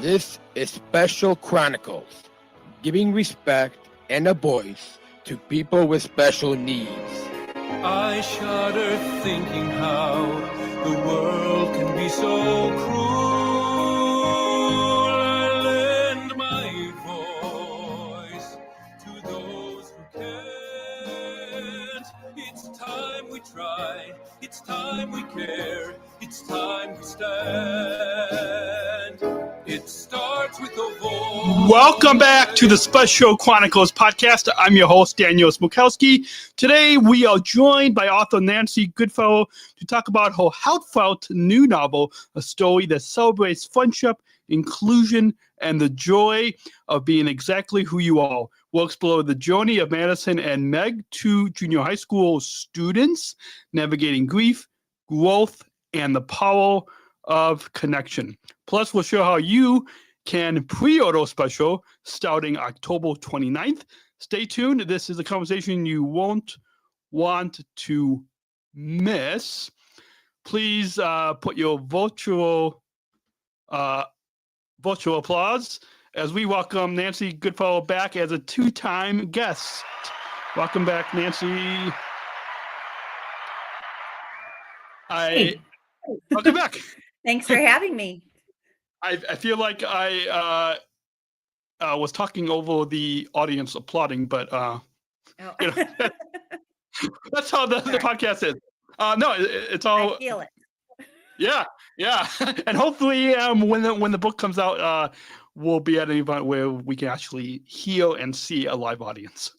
This is Special Chronicles, giving respect and a voice to people with special needs. I shudder thinking how the world can be so cruel. I lend my voice to those who can't. It's time we try, it's time we care, it's time we stand. It starts with a voice. Welcome back to the Special Chronicles podcast. I'm your host, Daniel Smrokowski. Today, we are joined by author Nancy Goodfellow to talk about her heartfelt new novel, a story that celebrates friendship, inclusion, and the joy of being exactly who you are. We'll explore the journey of Madison and Meg, two junior high school students, navigating grief, growth, and the power of connection. Plus, we'll show how you can pre-order special starting October 29th. Stay tuned. This is a conversation you won't want to miss. Please put your virtual applause as we welcome Nancy Goodfellow back as a two-time guest. Welcome back, Nancy. Welcome back. Thanks for having me. I feel like I was talking over the audience applauding, but you know, that's how the podcast is. No, it's all. I feel it. Yeah, and hopefully, when the book comes out, we'll be at an event where we can actually hear and see a live audience.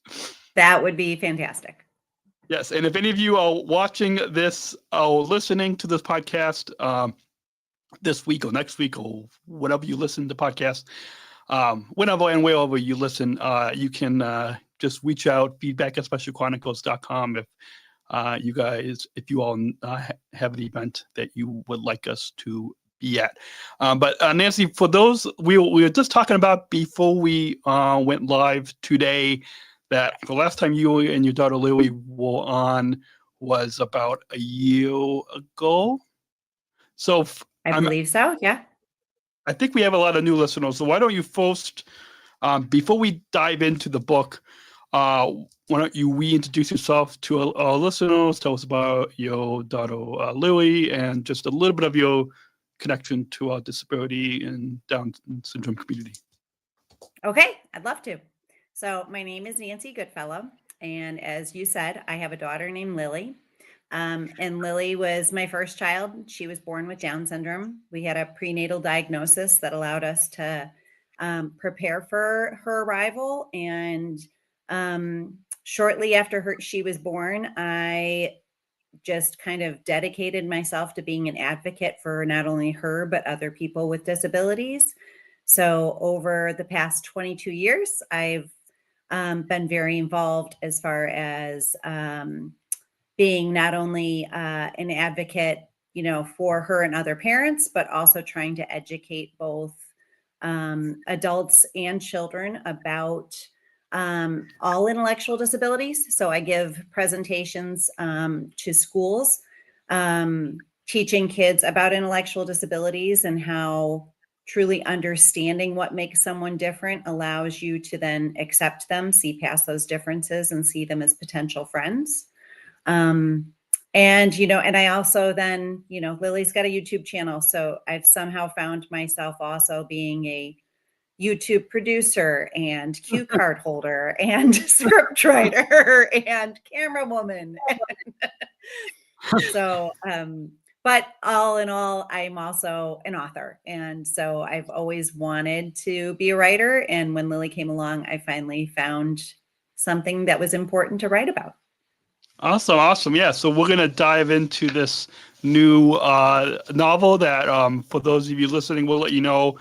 That would be fantastic. Yes, and if any of you are watching this or listening to this podcast this week or next week or whenever you listen to podcasts, whenever and wherever you listen, you can just reach out, feedback@specialchronicles.com if you all have an event that you would like us to be at. But Nancy, for those we were just talking about before we went live today, that the last time you and your daughter Lily were on was about a year ago. So I believe so, yeah. I think we have a lot of new listeners. So why don't you first, before we dive into the book, why don't you reintroduce yourself to our listeners? Tell us about your daughter Lily and just a little bit of your connection to our disability and Down syndrome community. Okay, I'd love to. So my name is Nancy Goodfellow, and as you said, I have a daughter named Lily. And Lily was my first child. She was born with Down syndrome. We had a prenatal diagnosis that allowed us to prepare for her arrival. And shortly after she was born, I just kind of dedicated myself to being an advocate for not only her, but other people with disabilities. So over the past 22 years, I've been very involved as far as being not only an advocate, for her and other parents, but also trying to educate both adults and children about all intellectual disabilities. So I give presentations to schools, teaching kids about intellectual disabilities and how truly understanding what makes someone different allows you to then accept them, see past those differences, and see them as potential friends. And I also then, Lily's got a YouTube channel. So I've somehow found myself also being a YouTube producer and cue card holder and script writer and camera woman. So, but all in all, I'm also an author. And so I've always wanted to be a writer. And when Lily came along, I finally found something that was important to write about. Awesome. Yeah. So we're going to dive into this new novel that for those of you listening, we'll let you know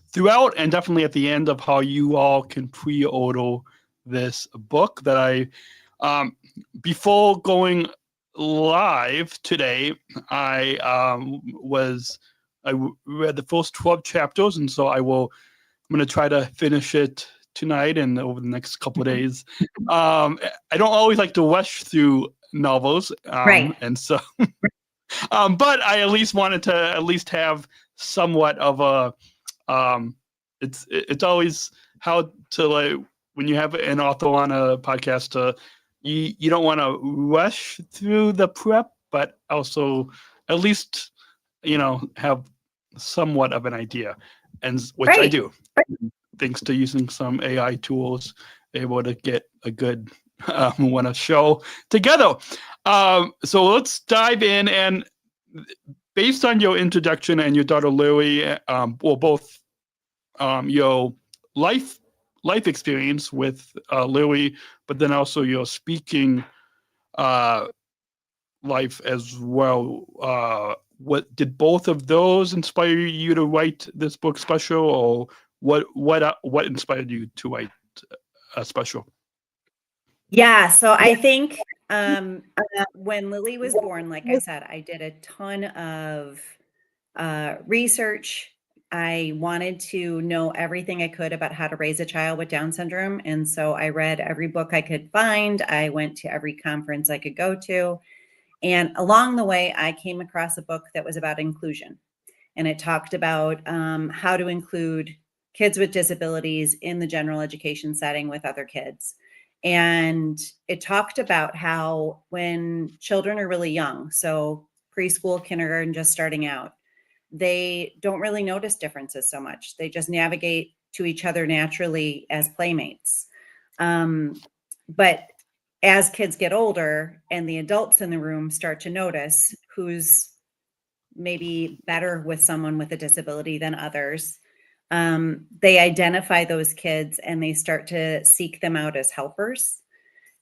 throughout and definitely at the end of how you all can pre-order this book that I, before going live today, I read the first 12 chapters, and so I'm going to try to finish it tonight and over the next couple of days. I don't always like to rush through novels, right? And so, but I at least wanted to have somewhat of a it's always how to, like, when you have an author on a podcast, you don't want to rush through the prep, but also at least have somewhat of an idea, and which I Right. do, thanks to using some AI tools, able to get a good want to show together. So let's dive in, and based on your introduction and your daughter Lily, well, both your life experience with Lily, but then also your speaking life as well. What did both of those inspire you to write this book special, or what inspired you to write a special? Yeah, so I think when Lily was born, like I said, I did a ton of research. I wanted to know everything I could about how to raise a child with Down syndrome. And so I read every book I could find. I went to every conference I could go to. And along the way, I came across a book that was about inclusion. And it talked about how to include kids with disabilities in the general education setting with other kids. And it talked about how when children are really young, so preschool, kindergarten, just starting out, they don't really notice differences so much. They just navigate to each other naturally as playmates. But as kids get older and the adults in the room start to notice who's maybe better with someone with a disability than others, they identify those kids and they start to seek them out as helpers.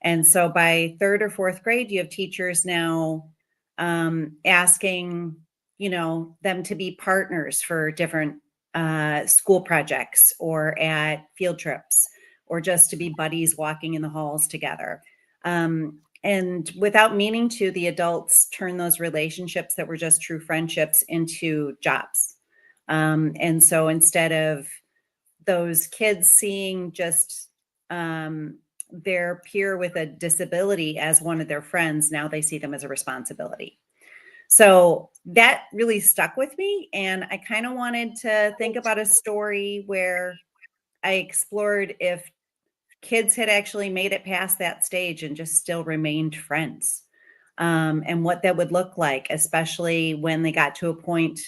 And so by third or fourth grade, you have teachers now asking, them to be partners for different school projects or at field trips, or just to be buddies walking in the halls together. And without meaning to, the adults turn those relationships that were just true friendships into jobs. And so instead of those kids seeing just their peer with a disability as one of their friends, now they see them as a responsibility. So that really stuck with me. And I kind of wanted to think about a story where I explored if kids had actually made it past that stage and just still remained friends, and what that would look like, especially when they got to a point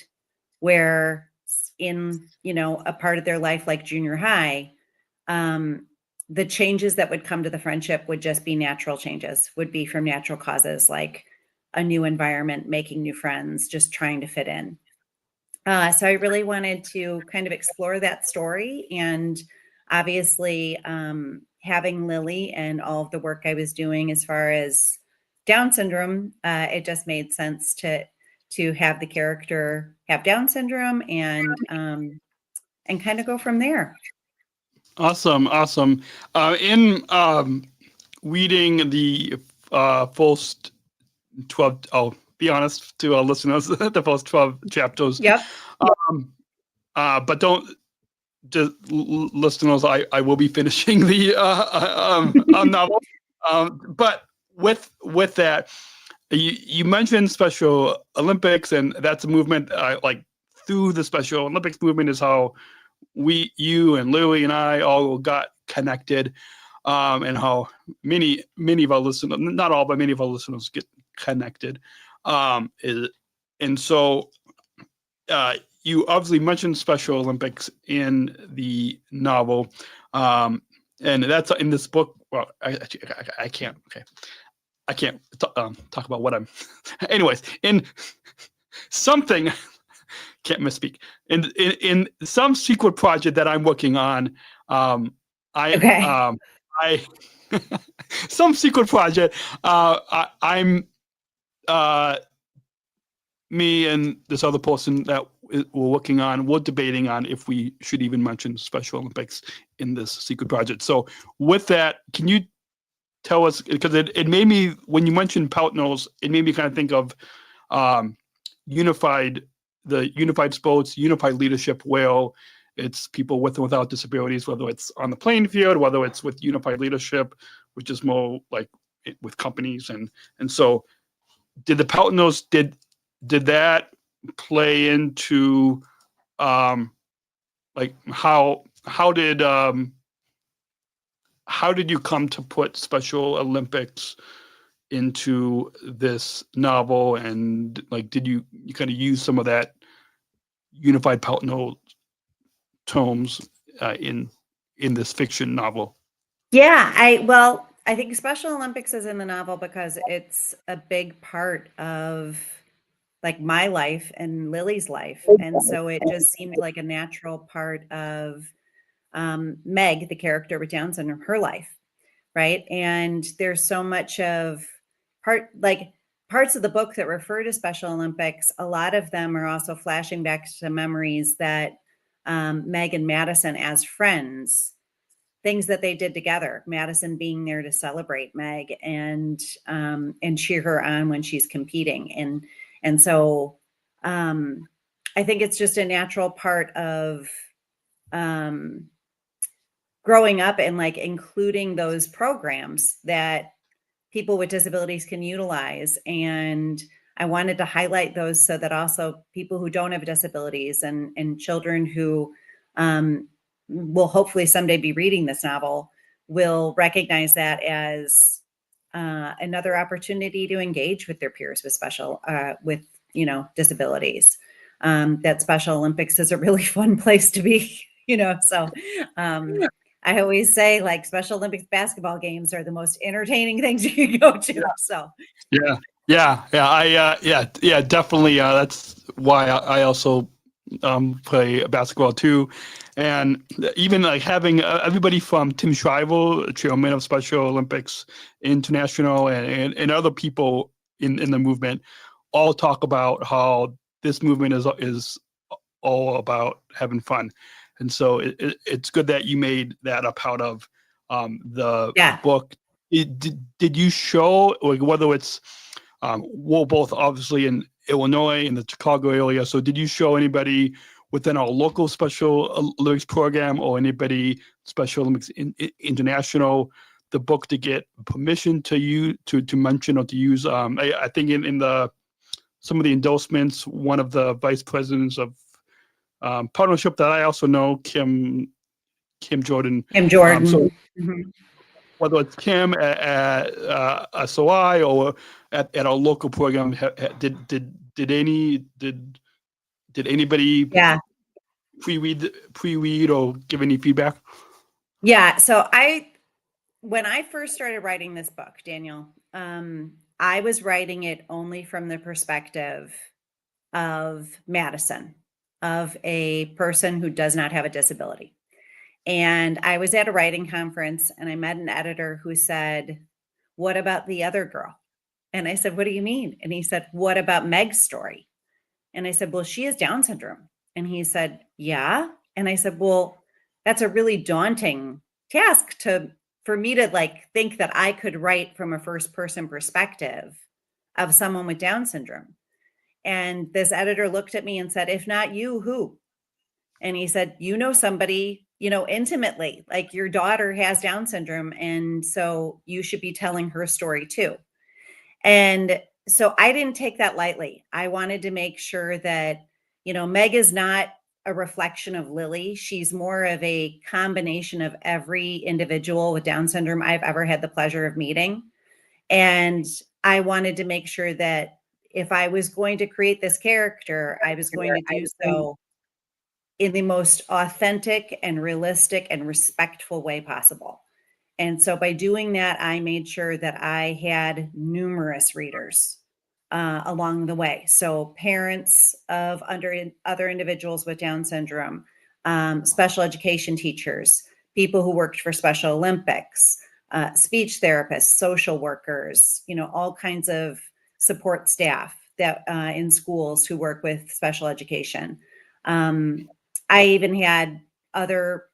where in, a part of their life like junior high, the changes that would come to the friendship would just be natural changes, would be from natural causes, like a new environment, making new friends, just trying to fit in. So I really wanted to kind of explore that story. And obviously, having Lily and all of the work I was doing as far as Down syndrome, it just made sense to have the character have Down syndrome and kind of go from there. Awesome. In reading the first 12, I'll be honest to our listeners, the first 12 chapters. Yep. But don't just listeners, I will be finishing the novel. But with that, you mentioned Special Olympics, and that's a movement like through the Special Olympics movement is how you and Lily and I all got connected, and how many of our listeners, not all, but many of our listeners get connected. And so you obviously mentioned Special Olympics in the novel, and that's in this book. Well, I can't. Okay, I can't talk about what I'm. Anyways, in something, can't misspeak. In some secret project that I'm working on, some secret project. I'm me and this other person that we're working on, we're debating on if we should even mention Special Olympics in this secret project. So with that, can you tell us, because it made me, when you mentioned partners, it made me kind of think of unified sports, unified leadership, where it's people with and without disabilities, whether it's on the playing field, whether it's with unified leadership, which is more like with companies. And so did the partners, did that play into like how did you come to put Special Olympics into this novel, and like did you kind of use some of that unified tomes in this fiction novel? Yeah, I think Special Olympics is in the novel because it's a big part of like my life and Lily's life. And so it just seemed like a natural part of Meg, the character with Down syndrome, her life, right? And there's so much of parts of the book that refer to Special Olympics. A lot of them are also flashing back to memories that Meg and Madison as friends, things that they did together. Madison being there to celebrate Meg and cheer her on when she's competing, and so I think it's just a natural part of growing up and like including those programs that people with disabilities can utilize. And I wanted to highlight those so that also people who don't have disabilities and children who will hopefully someday be reading this novel will recognize that as another opportunity to engage with their peers with disabilities. That Special Olympics is a really fun place to be, so I always say like Special Olympics basketball games are the most entertaining things you can go to. So definitely. That's why I also play basketball too, and even like having everybody from Tim Shriver, chairman of Special Olympics International, and other people in the movement, all talk about how this movement is all about having fun. And so it's good that you made that a part of the book. Did you show, like, whether it's we're both obviously in Illinois, in the Chicago area, so did you show anybody within our local Special Olympics program or anybody Special Olympics International the book to get permission to mention or to use? I think in the some of the endorsements, one of the vice presidents of partnership that I also know, Kim Jordan. So whether it's Kim at SOI or at our local program, did anybody pre-read or give any feedback? Yeah. So when I first started writing this book, Daniel, I was writing it only from the perspective of Madison, of a person who does not have a disability. And I was at a writing conference and I met an editor who said, "What about the other girl?" And I said, "What do you mean?" And he said, "What about Meg's story?" And I said, "Well, she has Down syndrome." And he said, "Yeah." And I said, "Well, that's a really daunting task for me to like think that I could write from a first person perspective of someone with Down syndrome." And this editor looked at me and said, "If not you, who?" And he said, "You know somebody, intimately, like your daughter has Down syndrome. And so you should be telling her story too." And so I didn't take that lightly. I wanted to make sure that, Meg is not a reflection of Lily. She's more of a combination of every individual with Down syndrome I've ever had the pleasure of meeting. And I wanted to make sure that if I was going to create this character, I was going to do so in the most authentic and realistic and respectful way possible. And so by doing that, I made sure that I had numerous readers along the way. So parents of other individuals with Down syndrome, special education teachers, people who worked for Special Olympics, speech therapists, social workers, all kinds of support staff that in schools who work with special education. I even had other,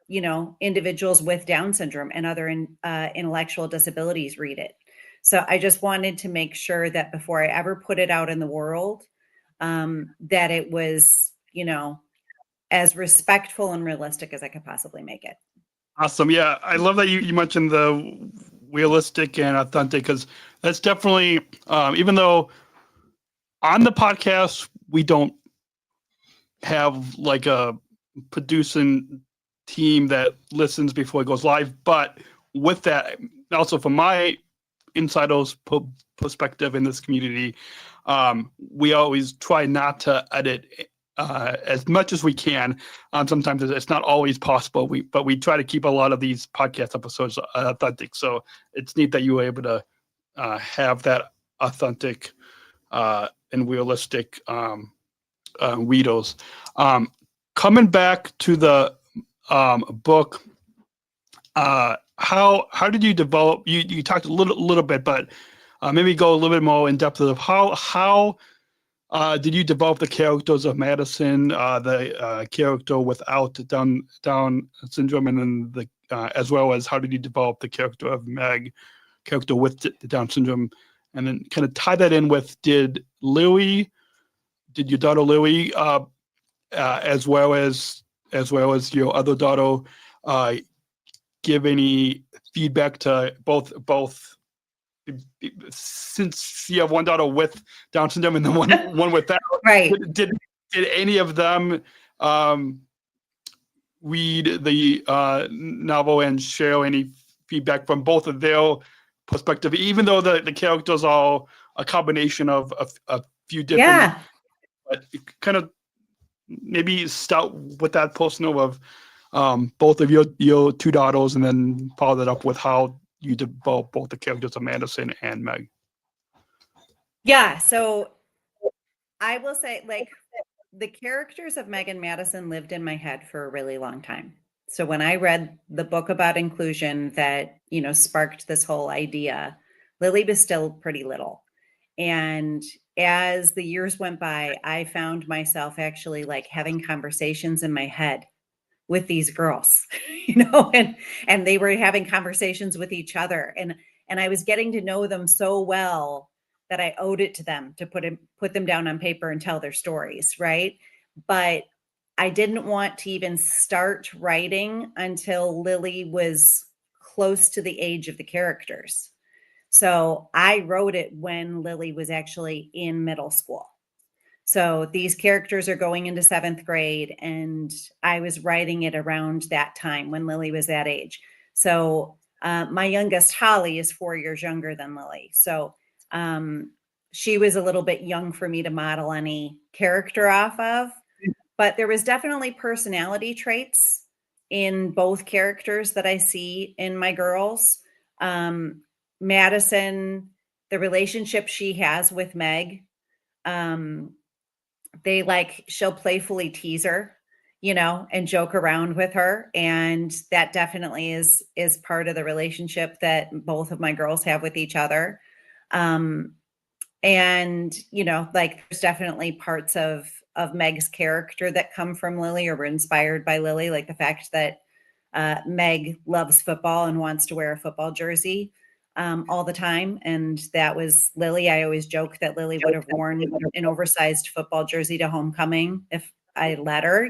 individuals with Down syndrome and other intellectual disabilities read it. So I just wanted to make sure that before I ever put it out in the world, that it was, as respectful and realistic as I could possibly make it. Awesome. Yeah. I love that you mentioned the realistic and authentic, because that's definitely, even though on the podcast, we don't have like a producing team that listens before it goes live. But with that, also from my insider's perspective in this community, we always try not to edit as much as we can. Sometimes it's not always possible. But we try to keep a lot of these podcast episodes authentic. So it's neat that you were able to have that authentic and realistic readers. Coming back to the book, how did you develop? You talked a little bit, but maybe go a little bit more in depth of how did you develop the characters of Madison, the character without Down syndrome, and then the as well as how did you develop the character of Meg, character with the Down syndrome, and then kind of tie that in with did your daughter Lily, as well as your other daughter, give any feedback to both since you have one daughter with Down syndrome and then one without? Right. Did any of them read the novel and share any feedback from both of their perspective, even though the characters are a combination of a few different? Yeah. But kind of maybe start with that personal of both of your two daughters, and then follow that up with how you develop both the characters of Madison and Meg. Yeah. So I will say, like, the characters of Meg and Madison lived in my head for a really long time. So when I read the book about inclusion that, sparked this whole idea, Lily was still pretty little. And as the years went by, I found myself actually like having conversations in my head with these girls, and they were having conversations with each other. And I was getting to know them so well that I owed it to them to put them down on paper and tell their stories, right? But I didn't want to even start writing until Lily was close to the age of the characters. So I wrote it when Lily was actually in middle school. So these characters are going into 7th grade, and I was writing it around that time when Lily was that age. So my youngest, Holly, is 4 years younger than Lily. So she was a little bit young for me to model any character off of, but there was definitely personality traits in both characters that I see in my girls. Madison, the relationship she has with Meg, she'll playfully tease her, and joke around with her. And that definitely is part of the relationship that both of my girls have with each other. And, there's definitely parts of Meg's character that come from Lily or were inspired by Lily, like the fact that Meg loves football and wants to wear a football jersey all the time. And that was Lily. I always joke that Lily would have worn an oversized football jersey to homecoming if I let her,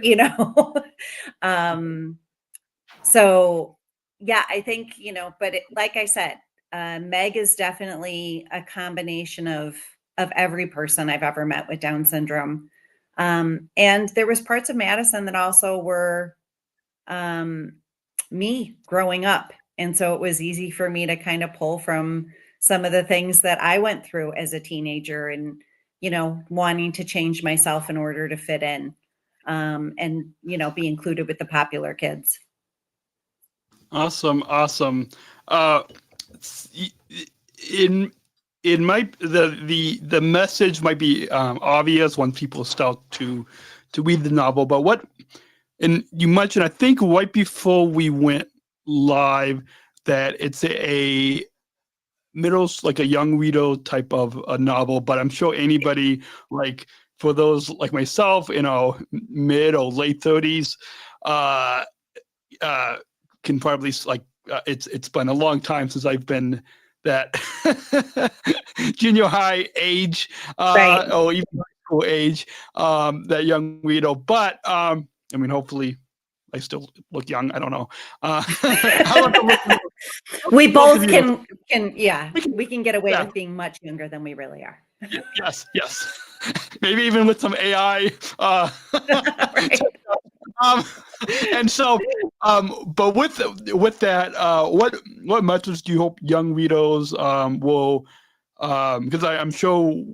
So yeah, I think, but like I said, Meg is definitely a combination of every person I've ever met with Down syndrome. And there was parts of Madison that also were me growing up. And so it was easy for me to kind of pull from some of the things that I went through as a teenager and, wanting to change myself in order to fit in, and, be included with the popular kids. Awesome. It might the message might be obvious when people start to read the novel, but what, and you mentioned, I think right before we went live, that it's a like a young reader type of a novel, but I'm sure anybody, like for those like myself, mid or late 30s, can probably it's been a long time since I've been that junior high age, Right. or even high school age, that young reader. But hopefully I still look young. I don't know. We both can we can get away with being much younger than we really are. Yes. Maybe even with some AI. Right. Um, and so, but with that, what message do you hope young readers will? Because I'm sure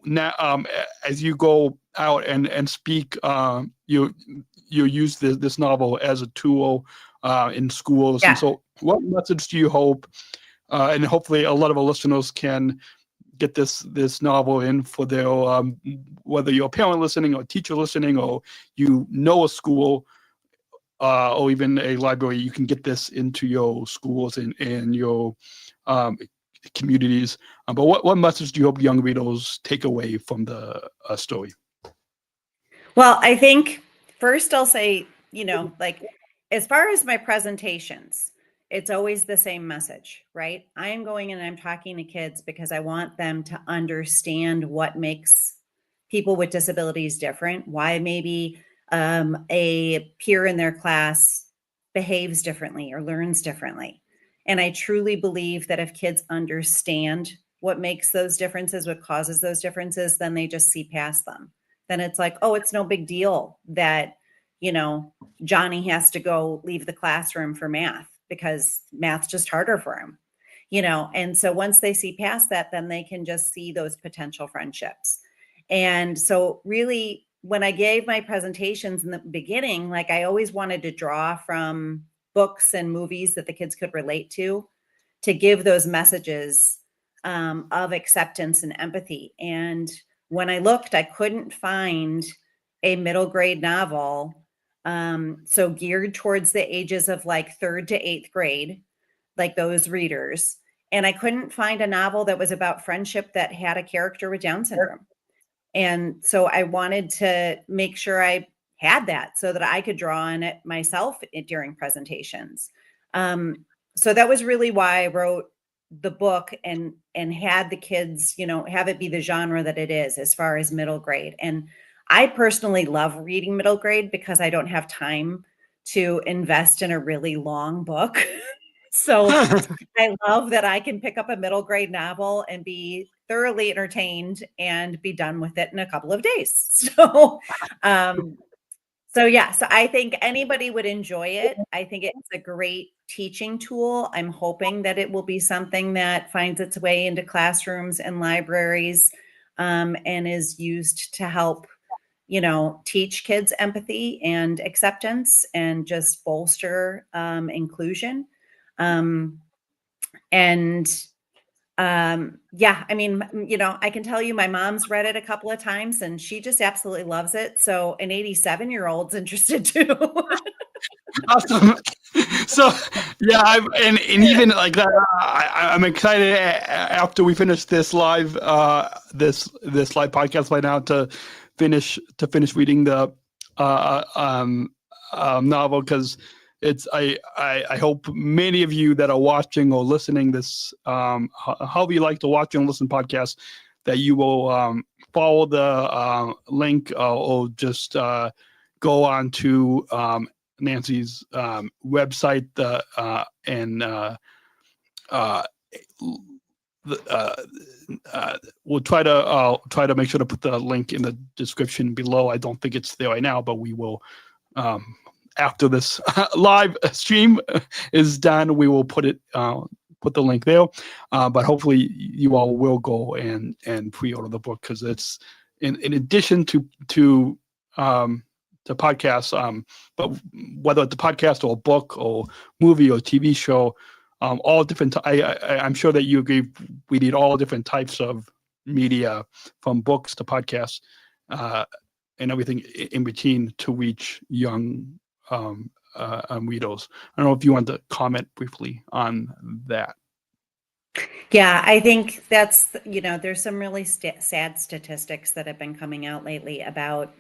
now, as you go out and speak, you use this novel as a tool in schools. Yeah. And so, what message do you hope? And hopefully, a lot of our listeners can get this novel in for their whether you're a parent listening or a teacher listening, or a school or even a library, you can get this into your schools and your communities. But what message do you hope young readers take away from the story? Well, I think first I'll say, like as far as my presentations, it's always the same message, right? I'm going and I'm talking to kids because I want them to understand what makes people with disabilities different, why maybe a peer in their class behaves differently or learns differently. And I truly believe that if kids understand what makes those differences, what causes those differences, then they just see past them. Then it's like, oh, it's no big deal that, Johnny has to go leave the classroom for math because math's just harder for him, and so once they see past that, then they can just see those potential friendships. And so really, when I gave my presentations in the beginning, like I always wanted to draw from books and movies that the kids could relate to give those messages of acceptance and empathy. And when I looked, I couldn't find a middle grade novel so geared towards the ages of like 3rd to 8th grade, like those readers. And I couldn't find a novel that was about friendship that had a character with Down syndrome. And so I wanted to make sure I had that so that I could draw on it myself during presentations. So that was really why I wrote the book and had the kids, have it be the genre that it is as far as middle grade. And I personally love reading middle grade because I don't have time to invest in a really long book. So I love that I can pick up a middle grade novel and be thoroughly entertained and be done with it in a couple of days. So yeah, so I think anybody would enjoy it. I think it's a great teaching tool. I'm hoping that it will be something that finds its way into classrooms and libraries and is used to help, teach kids empathy and acceptance and just bolster inclusion. Yeah, I mean, I can tell you my mom's read it a couple of times and she just absolutely loves it. So an 87-year-old's interested too. Awesome. So yeah, and even like that, I'm excited after we finish this live this live podcast right now to finish reading the novel, because it's I hope many of you that are watching or listening this however you like to watch and listen podcasts, that you will follow the link or just go on to Nancy's website we'll try to make sure to put the link in the description below. I don't think it's there right now, but we will after this live stream is done, we will put the link there. But hopefully you all will go and pre-order the book, because it's in addition to podcasts, but whether it's a podcast or a book or movie or TV show, all different. I'm sure that you agree. We need all different types of media, from books to podcasts, and everything in between, to reach young readers. I don't know if you want to comment briefly on that. Yeah, I think that's, there's some really sad statistics that have been coming out lately about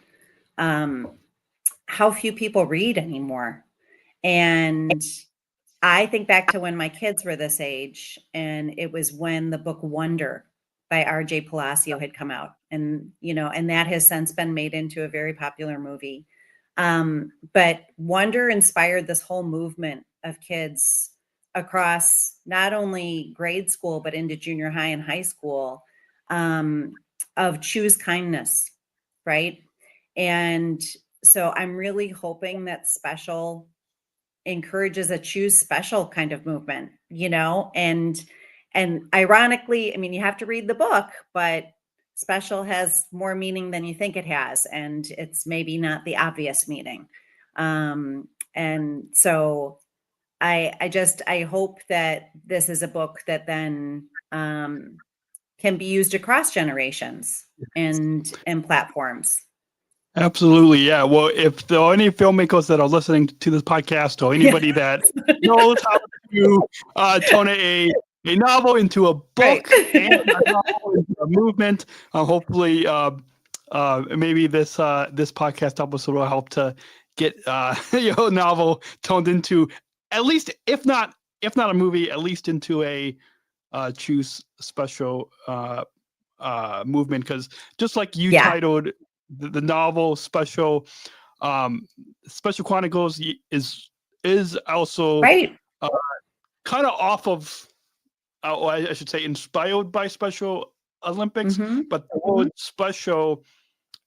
how few people read anymore. And I think back to when my kids were this age, and it was when the book Wonder by R.J. Palacio had come out, and and that has since been made into a very popular movie. But Wonder inspired this whole movement of kids across not only grade school but into junior high and high school, of choose kindness, right? And so I'm really hoping that Special encourages a choose special kind of movement, and ironically, I mean, you have to read the book, but special has more meaning than you think it has, and it's maybe not the obvious meaning. And so I hope that this is a book that then can be used across generations and platforms. Absolutely, yeah. Well, if there are any filmmakers that are listening to this podcast, or anybody that knows how to turn a novel into a book Right. and a novel into a movement, hopefully, maybe this podcast episode will help to get your novel turned into, at least, if not a movie, at least into a choose special movement. Because just like you titled the novel Special Chronicles is also right. kind of off of, or I should say, inspired by Special Olympics. But the word special,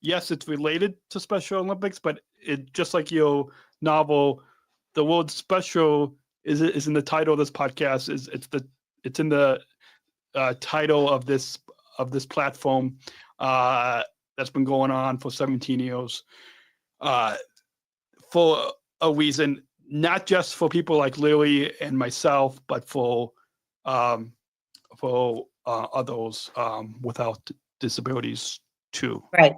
yes, it's related to Special Olympics, but it, just like your novel, the word special is in the title of this podcast. It's in the title of this platform that's been going on for 17 years, for a reason, not just for people like Lily and myself, but for others without disabilities too. Right.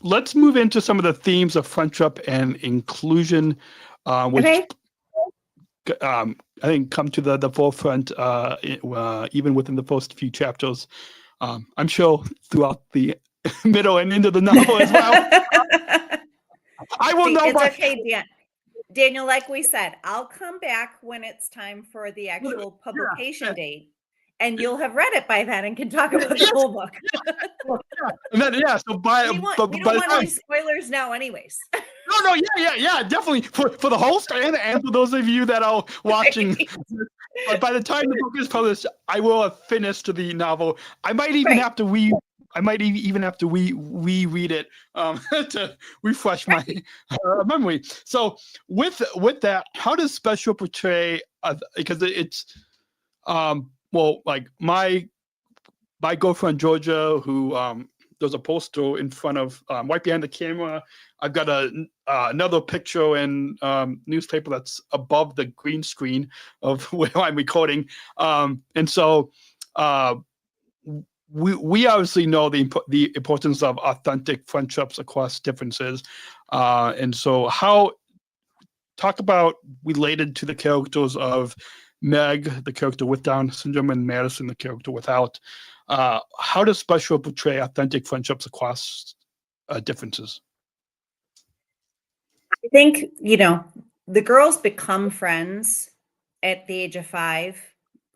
Let's move into some of the themes of friendship and inclusion, which I think come to the forefront even within the first few chapters. I'm sure throughout the middle and into the novel as well. I will know. It's okay, Daniel, like we said, I'll come back when it's time for the actual publication date, and you'll have read it by then and can talk about the whole book. And then, so we don't want any spoilers now anyways. No, yeah, definitely for the host and for those of you that are watching. But by the time the book is published, I will have finished the novel. I might even have to reread it to refresh my memory. So with that, how does Special portray? Because it's well, like my girlfriend Georgia, who there's a poster in front of right behind the camera. I've got another picture in newspaper that's above the green screen of where I'm recording, and so we obviously know the importance of authentic friendships across differences, and so talk about related to the characters of Meg, the character with Down syndrome, and Madison, the character without. How does Special portray authentic friendships across differences? I think, the girls become friends at the age of 5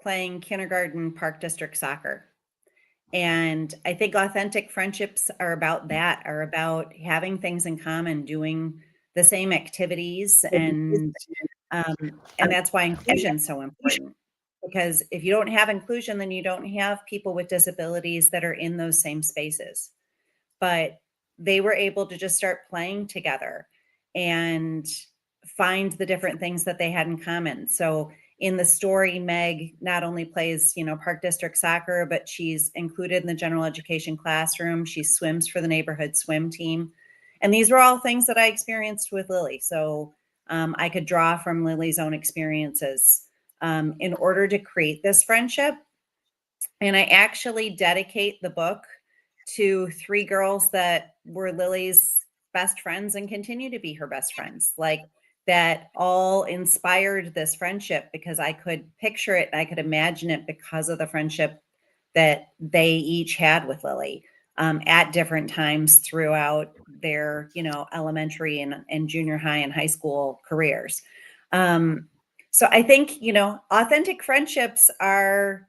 playing kindergarten park district soccer. And I think authentic friendships are about that, are about having things in common, doing the same activities. And that's why inclusion is so important. Because if you don't have inclusion, then you don't have people with disabilities that are in those same spaces. But they were able to just start playing together and find the different things that they had in common. So in the story, Meg not only plays, park district soccer, but she's included in the general education classroom. She swims for the neighborhood swim team. And these were all things that I experienced with Lily. So I could draw from Lily's own experiences in order to create this friendship. And I actually dedicate the book to 3 girls that were Lily's best friends and continue to be her best friends, like that all inspired this friendship because I could picture it and I could imagine it because of the friendship that they each had with Lily at different times throughout their, elementary and junior high and high school careers. So I think, authentic friendships are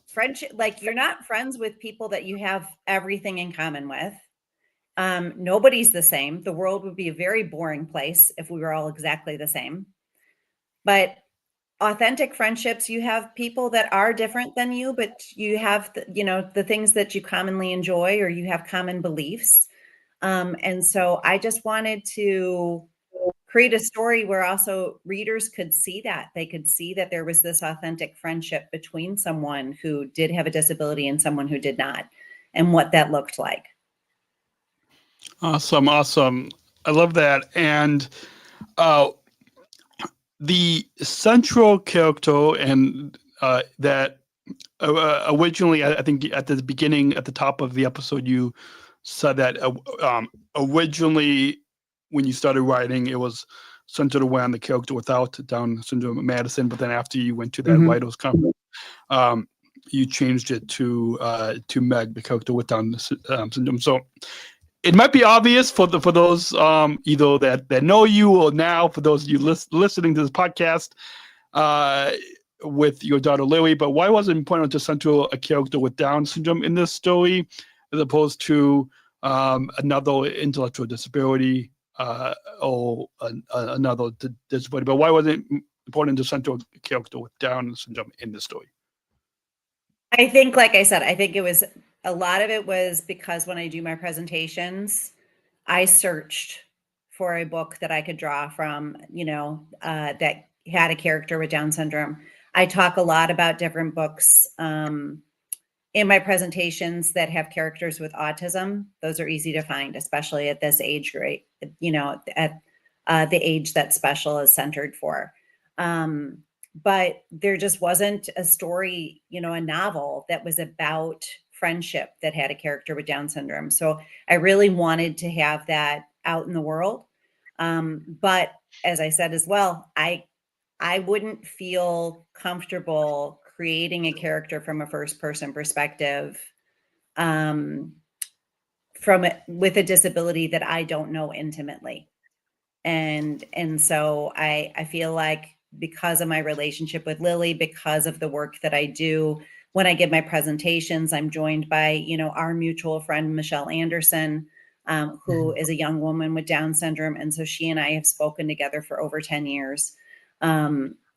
friendship, like you're not friends with people that you have everything in common with. Nobody's the same. The world would be a very boring place if we were all exactly the same. But authentic friendships, you have people that are different than you, but you have, the things that you commonly enjoy, or you have common beliefs. And so I just wanted to create a story where also readers could see that. They could see that there was this authentic friendship between someone who did have a disability and someone who did not, and what that looked like. Awesome. I love that. And the central character and that originally, I think at the beginning, at the top of the episode, you said that originally when you started writing, it was centered around the character without Down syndrome, Madison. But then after you went to that writers' conference, you changed it to Meg, the character with Down syndrome. So it might be obvious for those either that know you, or now for those of you listening to this podcast with your daughter Lily. But why was it important to center a character with Down syndrome in this story, as opposed to another intellectual disability or another disability? But why was it important to center a character with Down syndrome in this story? I think, like I said, I think it was a lot of it was because when I do my presentations, I searched for a book that I could draw from, that had a character with Down syndrome. I talk a lot about different books in my presentations that have characters with autism. Those are easy to find, especially at this age grade, at the age that special is centered for. But there just wasn't a story, a novel that was about friendship that had a character with Down syndrome. So I really wanted to have that out in the world. But as I said as well, I wouldn't feel comfortable creating a character from a first person perspective with a disability that I don't know intimately. And so I feel like, because of my relationship with Lily, because of the work that I do, when I give my presentations, I'm joined by, our mutual friend, Michelle Anderson, who is a young woman with Down syndrome. And so she and I have spoken together for over 10 years.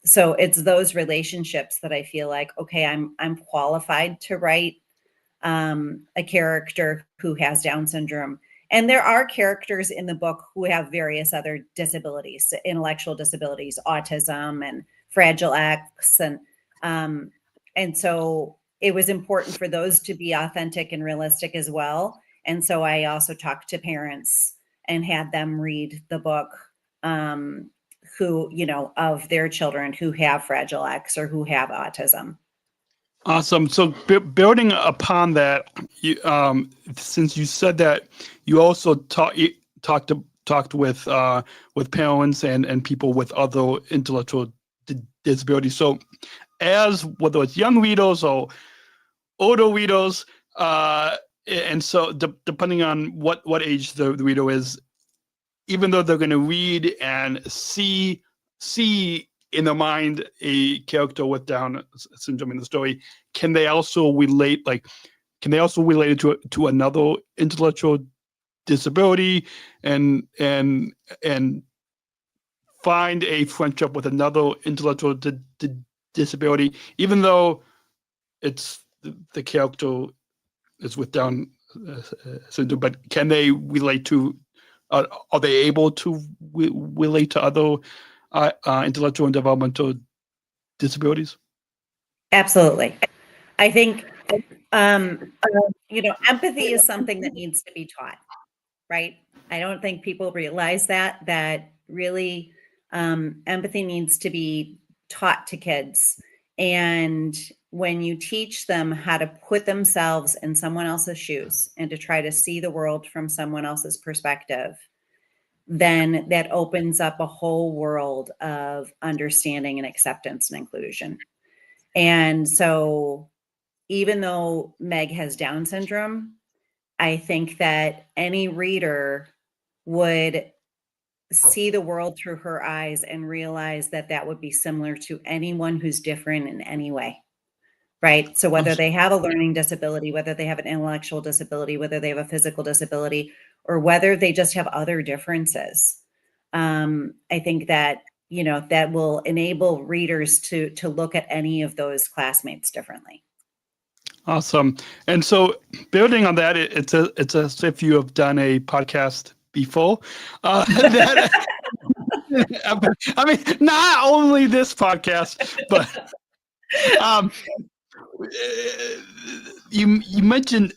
So it's those relationships that I feel like, okay, I'm qualified to write a character who has Down syndrome. And there are characters in the book who have various other disabilities, intellectual disabilities, autism and Fragile X. And so it was important for those to be authentic and realistic as well. And so I also talked to parents and had them read the book who, of their children who have Fragile X or who have autism. Awesome. So building upon that, since you said that, you also talked with parents and people with other intellectual disabilities. So, as whether it's young readers or older readers, and so depending on what age the reader is, even though they're going to read and see in their mind a character with Down syndrome in the story, can they also relate it to another intellectual disability and find a friendship with another intellectual disability, even though it's the character is with Down syndrome? But can they relate to? Are they able to relate to other intellectual and developmental disabilities? Absolutely. I think, empathy is something that needs to be taught, right? I don't think people realize that really empathy needs to be taught to kids. And when you teach them how to put themselves in someone else's shoes and to try to see the world from someone else's perspective, then that opens up a whole world of understanding and acceptance and inclusion. And so even though Meg has Down syndrome, I think that any reader would see the world through her eyes and realize that that would be similar to anyone who's different in any way, right? So whether they have a learning disability, whether they have an intellectual disability, whether they have a physical disability, or whether they just have other differences, I think that, that will enable readers to look at any of those classmates differently. Awesome. And so, building on that, it's as if you have done a podcast before. That I mean, not only this podcast, but um, you mentioned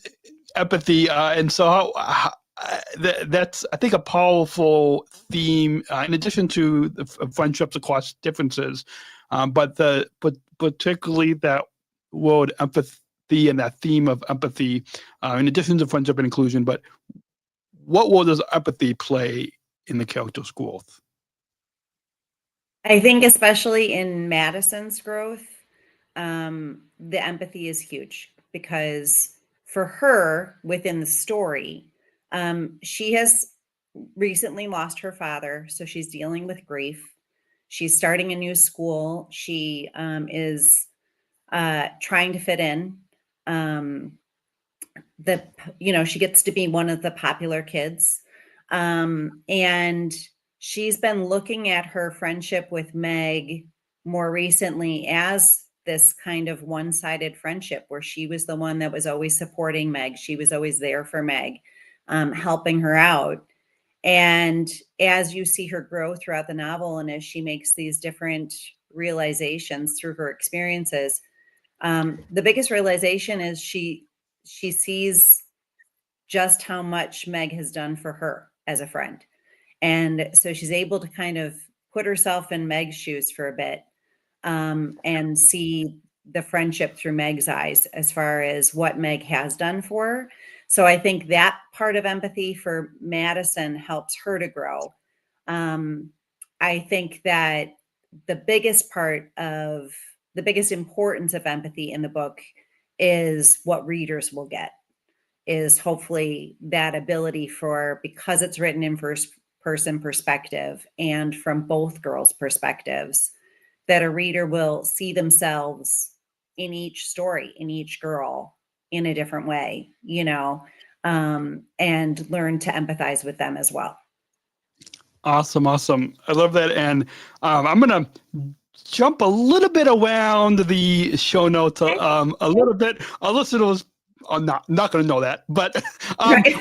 empathy, and so that's, I think, a powerful theme. In addition to the friendships across differences, but particularly that word empathy and that theme of empathy, in addition to friendship and inclusion. But what role does empathy play in the character's growth? I think especially in Madison's growth, the empathy is huge because for her within the story, she has recently lost her father, so she's dealing with grief. She's starting a new school. She is trying to fit in. Um, she gets to be one of the popular kids, and she's been looking at her friendship with Meg more recently as this kind of one-sided friendship where she was the one that was always supporting Meg. She was always there for Meg, helping her out. And as you see her grow throughout the novel, and as she makes these different realizations through her experiences, the biggest realization is she sees just how much Meg has done for her as a friend. And so she's able to kind of put herself in Meg's shoes for a bit, and see the friendship through Meg's eyes as far as what Meg has done for her. So I think that part of empathy for Madison helps her to grow. I think that the biggest importance of empathy in the book is what readers will get, is hopefully that ability for, because it's written in first person perspective and from both girls' perspectives, that a reader will see themselves in each story, in each girl, in a different way, and learn to empathize with them as well. Awesome. I love that. And I'm going to jump a little bit around the show notes a little bit. Our listeners are not going to know that, but right.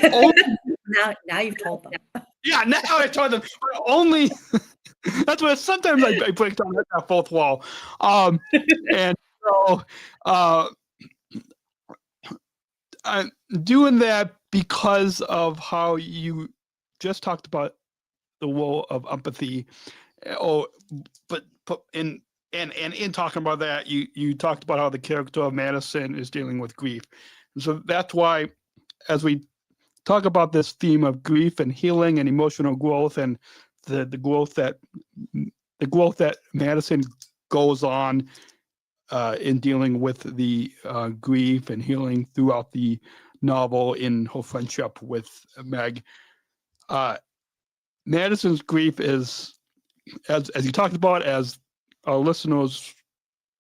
now you've told them. Yeah, now I told them. Only that's where sometimes I break down that fourth wall. And so I'm doing that because of how you just talked about the role of empathy. But in talking about that, you talked about how the character of Madison is dealing with grief. And so that's why, as we talk about this theme of grief and healing and emotional growth, and the growth that Madison goes on in dealing with the grief and healing throughout the novel in her friendship with Meg. Madison's grief is, as you talked about, as our listeners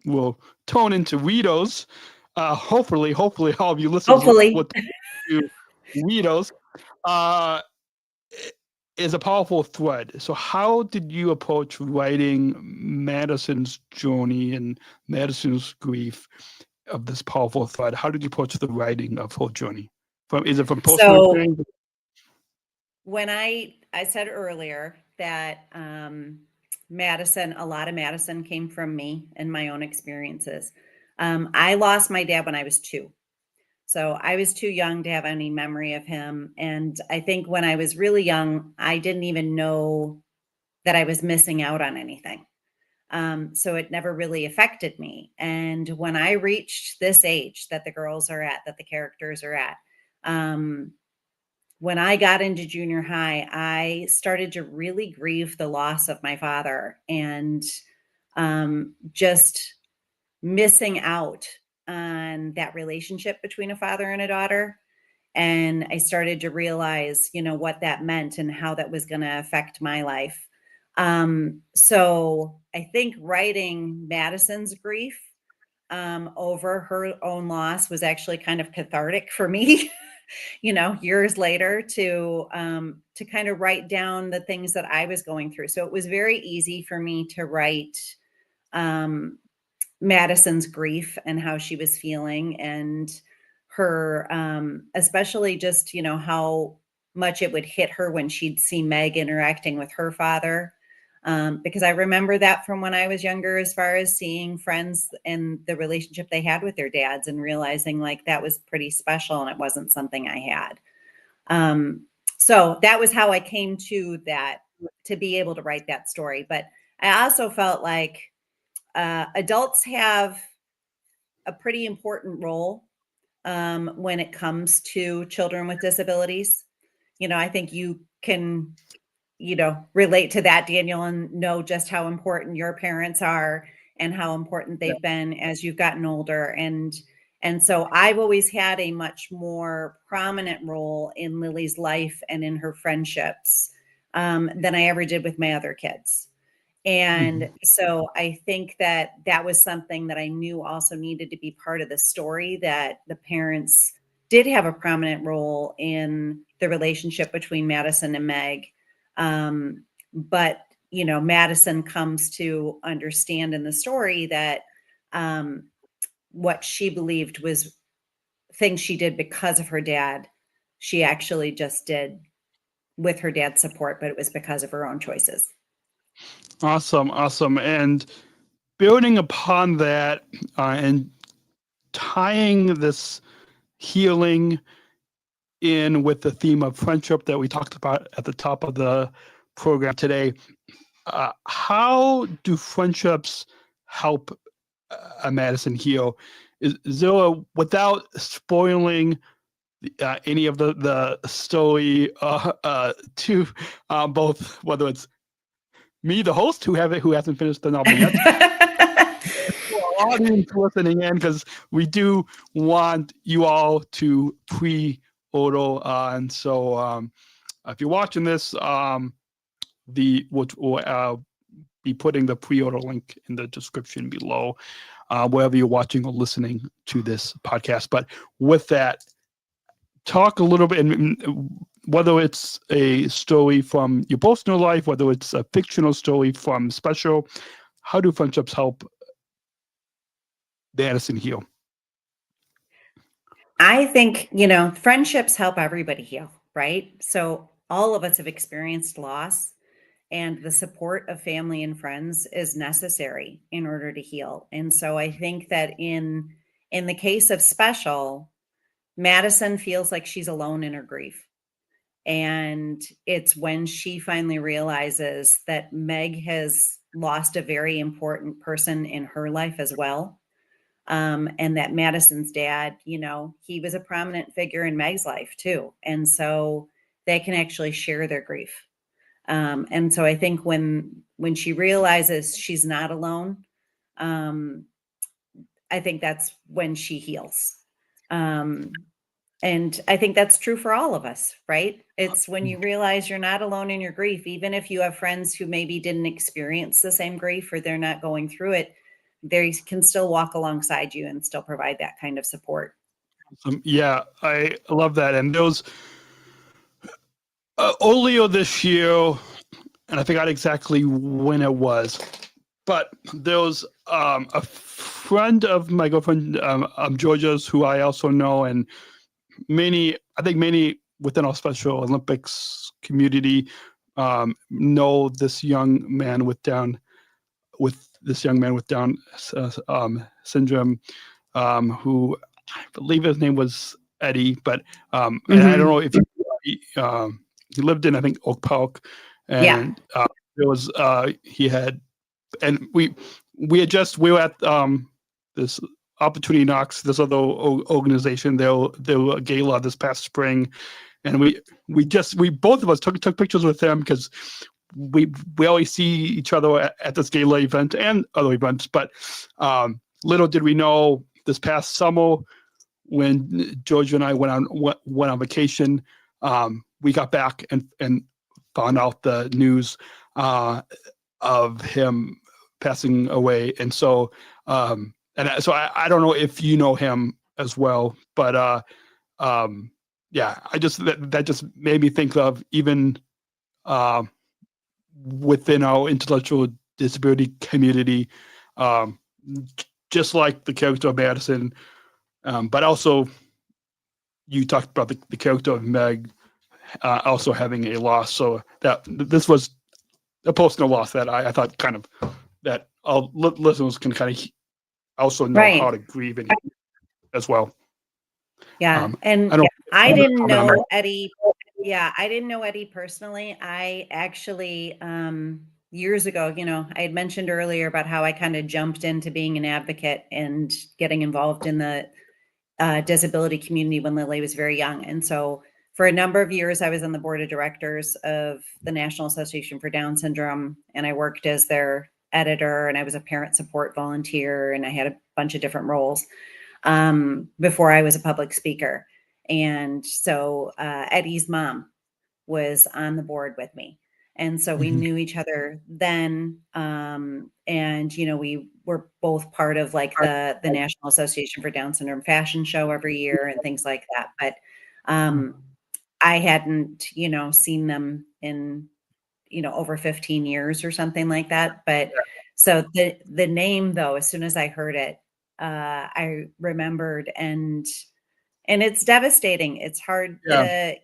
will tone into readers. Hopefully all of you listeners will to readers. Is a powerful thread. So how did you approach writing Madison's journey and Madison's grief of this powerful thread? How did you approach the writing of her journey? Is it from personal experience? When I said earlier that a lot of Madison came from me and my own experiences. I lost my dad when I was 2. So I was too young to have any memory of him. And I think when I was really young, I didn't even know that I was missing out on anything. So it never really affected me. And when I reached this age that the girls are at, that the characters are at, when I got into junior high, I started to really grieve the loss of my father and just missing out on that relationship between a father and a daughter. And I started to realize, what that meant and how that was going to affect my life. So I think writing Madison's grief over her own loss was actually kind of cathartic for me, years later to kind of write down the things that I was going through. So it was very easy for me to write Madison's grief and how she was feeling, and her, especially just, how much it would hit her when she'd see Meg interacting with her father. Because I remember that from when I was younger, as far as seeing friends and the relationship they had with their dads and realizing like that was pretty special and it wasn't something I had. So that was how I came to that, to be able to write that story. But I also felt like adults have a pretty important role when it comes to children with disabilities. I think you can, relate to that, Daniel, and know just how important your parents are and how important they've been as you've gotten older. And so I've always had a much more prominent role in Lily's life and in her friendships than I ever did with my other kids. And so I think that that was something that I knew also needed to be part of the story, that the parents did have a prominent role in the relationship between Madison and Meg. But, Madison comes to understand in the story that what she believed was things she did because of her dad, she actually just did with her dad's support, but it was because of her own choices. Awesome. And building upon that and tying this healing in with the theme of friendship that we talked about at the top of the program today, how do friendships help Madison heal? Is there without spoiling any of the story to both, whether it's me, the host, who hasn't finished the novel yet, audience listening in, because we do want you all to pre-order, and so if you're watching this, we'll be putting the pre-order link in the description below, wherever you're watching or listening to this podcast. But with that, talk a little bit, whether it's a story from your personal life, whether it's a fictional story from Special, how do friendships help Madison heal? I think, friendships help everybody heal, right? So all of us have experienced loss, and the support of family and friends is necessary in order to heal. And so I think that in the case of Special, Madison feels like she's alone in her grief. And it's when she finally realizes that Meg has lost a very important person in her life as well. And that Madison's dad, he was a prominent figure in Meg's life too. And so they can actually share their grief. And so I think when she realizes she's not alone, I think that's when she heals. And I think that's true for all of us, right? It's when you realize you're not alone in your grief, even if you have friends who maybe didn't experience the same grief or they're not going through it, they can still walk alongside you and still provide that kind of support. Yeah, I love that. And those earlier this year, and I forgot exactly when it was, but there was a friend of my girlfriend, Georgia's, who I also know, and many within our Special Olympics community know this young man with Down syndrome, who I believe his name was Eddie, but and I don't know if he lived in, I think, Oak Park, and there was he had, and we were at this Opportunity Knocks, this other organization, their gala this past spring, and we both of us took pictures with them because we always see each other at this gala event and other events. But little did we know, this past summer when Georgia and I went on vacation, we got back and found out the news of him passing away. And so I don't know if you know him as well, but that just made me think of, even within our intellectual disability community, just like the character of Madison, but also you talked about the character of Meg also having a loss. So that this was a personal loss that I thought kind of that our listeners can kind of also know Right. how to grieve and as well. Yeah. And I didn't know Eddie. Yeah, I didn't know Eddie personally. I actually, years ago, I had mentioned earlier about how I kind of jumped into being an advocate and getting involved in the disability community when Lily was very young. And so for a number of years, I was on the board of directors of the National Association for Down Syndrome, and I worked as their editor, and I was a parent support volunteer, and I had a bunch of different roles before I was a public speaker. And so Eddie's mom was on the board with me. And so we knew each other then. And, we were both part of like the National Association for Down Syndrome fashion show every year and things like that. But I hadn't, seen them in, over 15 years or something like that. But so the name though, as soon as I heard it, I remembered, and it's devastating. It's hard to,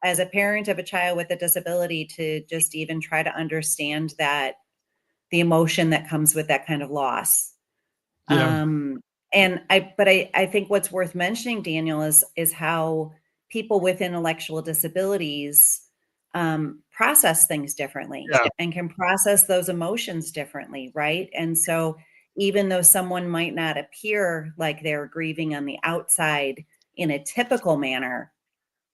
as a parent of a child with a disability, to just even try to understand that the emotion that comes with that kind of loss. Yeah. But I think what's worth mentioning, Daniel, is how people with intellectual disabilities process things differently and can process those emotions differently, right? And so even though someone might not appear like they're grieving on the outside in a typical manner,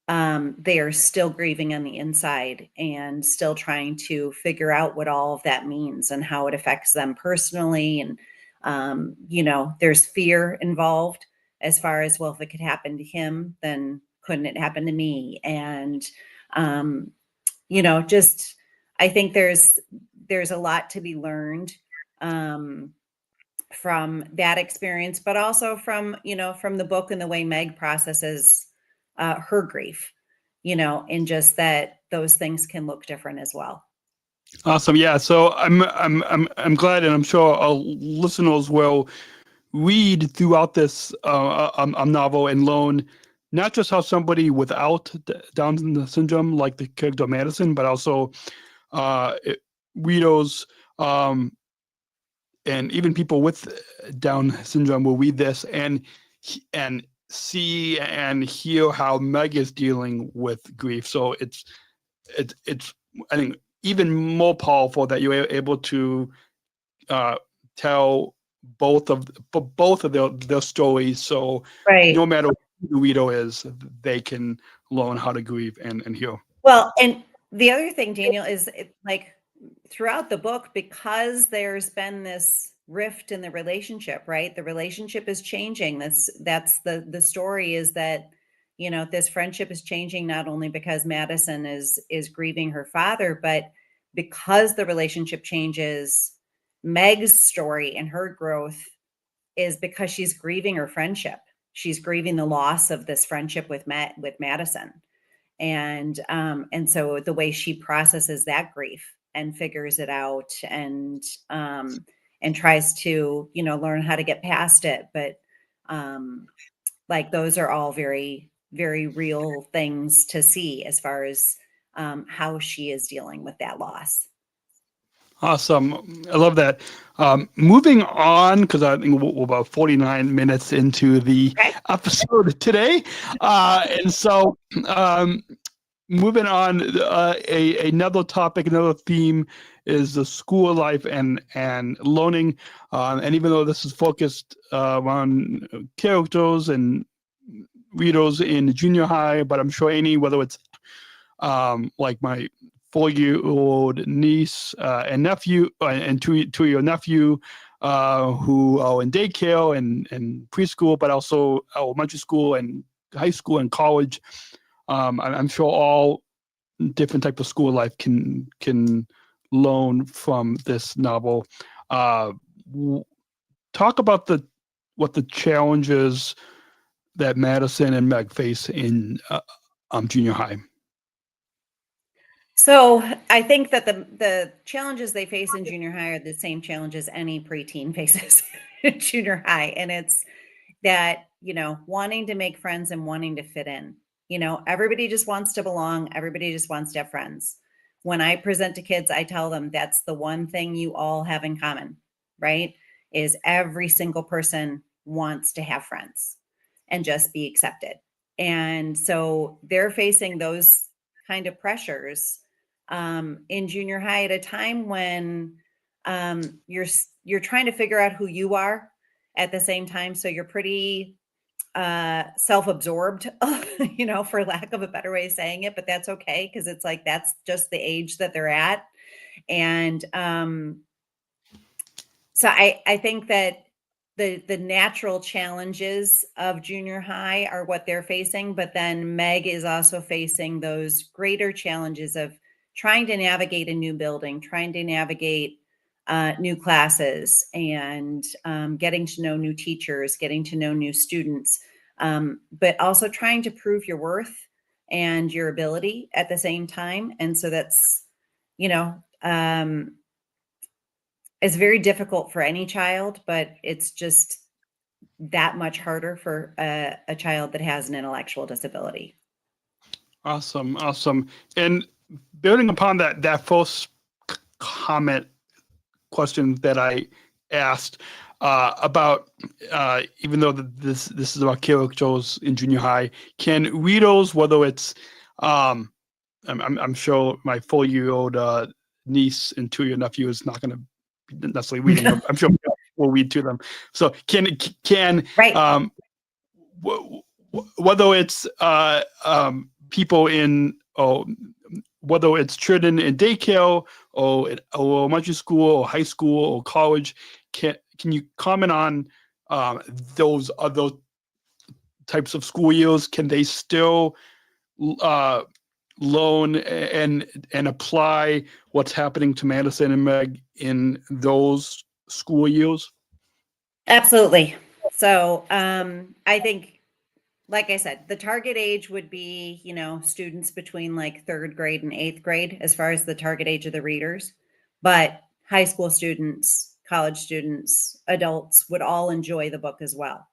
they are still grieving on the inside and still trying to figure out what all of that means and how it affects them personally. And, there's fear involved as far as, well, if it could happen to him, then couldn't it happen to me? And, just, I think there's a lot to be learned from that experience, but also from the book and the way Meg processes her grief, and just that those things can look different as well. Awesome. Yeah. So I'm glad, and I'm sure our listeners will read throughout this novel and learn not just how somebody without Down syndrome, like the character Madison, but also readers and even people with Down syndrome will read this and see and hear how Meg is dealing with grief. So it's I think even more powerful that you're able to tell both of their stories. So no matter who the reader is, they can learn how to grieve and heal. Well, and the other thing, Daniel, is like throughout the book, because there's been this rift in the relationship, right? The relationship is changing. That's the story, is that, this friendship is changing, not only because Madison is grieving her father, but because the relationship changes, Meg's story and her growth is because she's grieving her friendship. She's grieving the loss of this friendship with Madison. And so the way she processes that grief and figures it out and tries to, learn how to get past it. But like those are all very, very real things to see as far as how she is dealing with that loss. Awesome. I love that. Moving on, because I think we're about 49 minutes into the episode today. And so moving on, another topic, another theme is the school life and learning. And even though this is focused on characters and readers in junior high, but I'm sure whether it's like my 4-year-old niece and nephew and 2-year nephew who are in daycare and preschool, but also elementary school and high school and college. I'm sure all different types of school life can learn from this novel. Talk about what the challenges that Madison and Meg face in junior high. So I think that the challenges they face in junior high are the same challenges any preteen faces in junior high. And it's that, wanting to make friends and wanting to fit in. Everybody just wants to belong. Everybody just wants to have friends. When I present to kids, I tell them that's the one thing you all have in common, right? Is every single person wants to have friends and just be accepted. And so they're facing those kind of pressures in junior high at a time when you're trying to figure out who you are at the same time. So you're pretty self-absorbed, for lack of a better way of saying it, but that's okay because it's like that's just the age that they're at. And so I think that the natural challenges of junior high are what they're facing, but then Meg is also facing those greater challenges of trying to navigate a new building, trying to navigate new classes, and getting to know new teachers, getting to know new students, but also trying to prove your worth and your ability at the same time. And so that's, it's very difficult for any child, but it's just that much harder for a child that has an intellectual disability. Awesome. And building upon that first comment question that I asked about, even though this is about characters in junior high, can readers, whether it's, I'm sure my 4-year-old niece and 2-year nephew is not going to be necessarily reading. I'm sure we'll read to them. So can Right. whether it's people in, or whether it's children in daycare or elementary school or high school or college, can you comment on those other types of school years? Can they still learn and apply what's happening to Madison and Meg in those school years? Absolutely. So I think, like I said, the target age would be, students between like 3rd grade and 8th grade, as far as the target age of the readers. But high school students, college students, adults would all enjoy the book as well.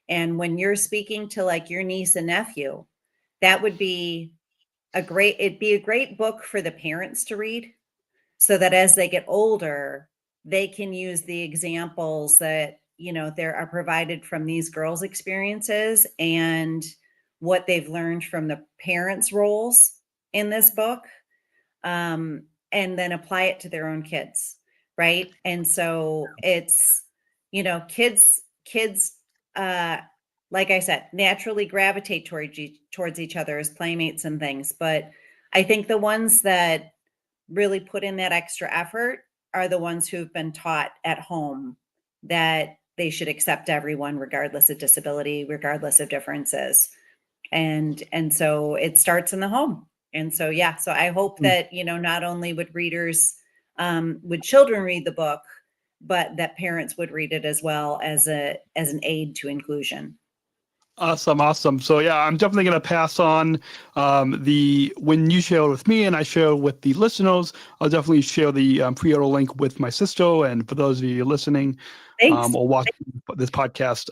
And when you're speaking to like your niece and nephew, that would be it'd be a great book for the parents to read, so that as they get older, they can use the examples that there are provided from these girls' experiences and what they've learned from the parents' roles in this book, and then apply it to their own kids, right? And so it's kids like I said, naturally gravitate towards each other as playmates and things, but I think the ones that really put in that extra effort are the ones who've been taught at home that they should accept everyone regardless of disability, regardless of differences. And so it starts in the home. And so, yeah, so I hope that, not only would children read the book, but that parents would read it as well as an aid to inclusion. Awesome. So yeah, I'm definitely going to pass on when you share with me and I share with the listeners, I'll definitely share the pre-order link with my sister. And for those of you listening or watching this podcast,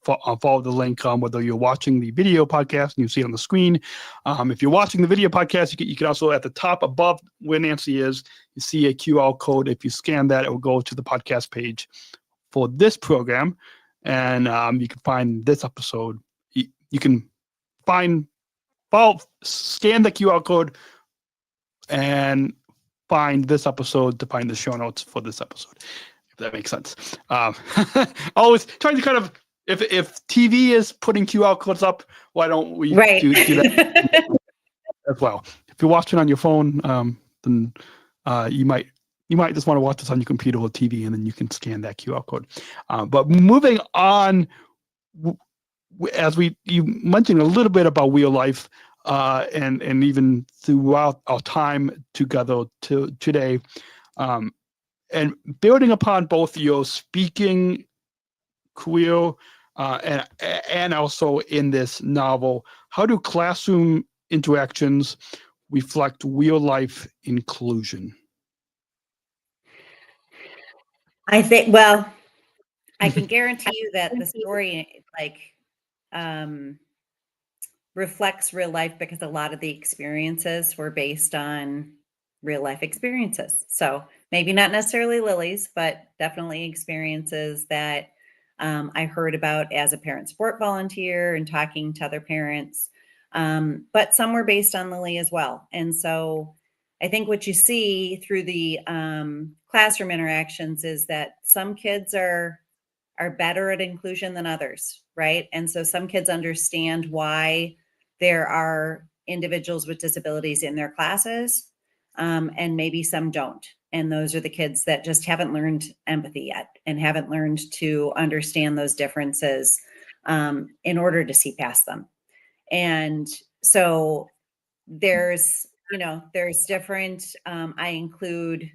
follow the link whether you're watching the video podcast and you see it on the screen. If you're watching the video podcast, you can also, at the top above where Nancy is, you see a QR code. If you scan that, it will go to the podcast page for this program. And you can find this episode. You can scan the QR code and find this episode to find the show notes for this episode, if that makes sense. Always trying to kind of, if TV is putting QR codes up, why don't we do that as well? If you're watching on your phone, then you might just want to watch this on your computer or TV, and then you can scan that QR code. But moving on, as you mentioned a little bit about real life, and even throughout our time together today, and building upon both your speaking career and also in this novel, how do classroom interactions reflect real life inclusion? I think, well, I can guarantee you that the story reflects real life because a lot of the experiences were based on real life experiences. So maybe not necessarily Lily's, but definitely experiences that I heard about as a parent support volunteer and talking to other parents. But some were based on Lily as well. And so I think what you see through the classroom interactions is that some kids are better at inclusion than others, right? And so some kids understand why there are individuals with disabilities in their classes, and maybe some don't. And those are the kids that just haven't learned empathy yet and haven't learned to understand those differences in order to see past them. And so there's different, I include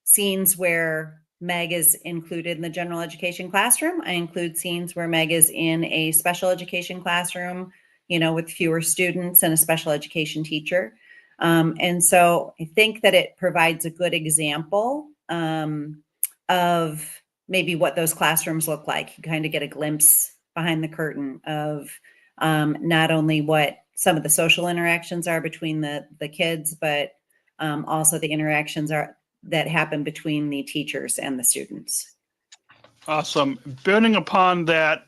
scenes where Meg is included in the general education classroom. I include scenes where Meg is in a special education classroom, with fewer students and a special education teacher. And so I think that it provides a good example of maybe what those classrooms look like. You kind of get a glimpse behind the curtain of not only what some of the social interactions are between the kids, but also the interactions that happen between the teachers and the students. Awesome. Building upon that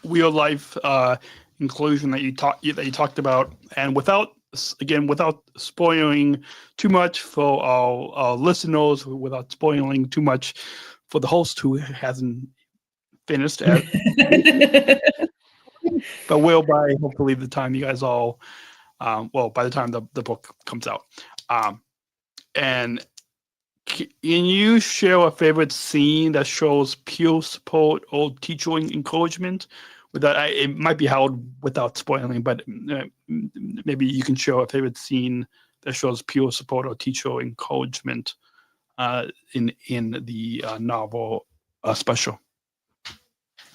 real life inclusion that you talked about, and without spoiling too much for our listeners, without spoiling too much for the host who hasn't finished, but will by hopefully the time you guys all, by the time the book comes out. And can you share a favorite scene that shows peer support or teacher encouragement? It might be held without spoiling, but maybe you can share a favorite scene that shows peer support or teacher encouragement in the novel special.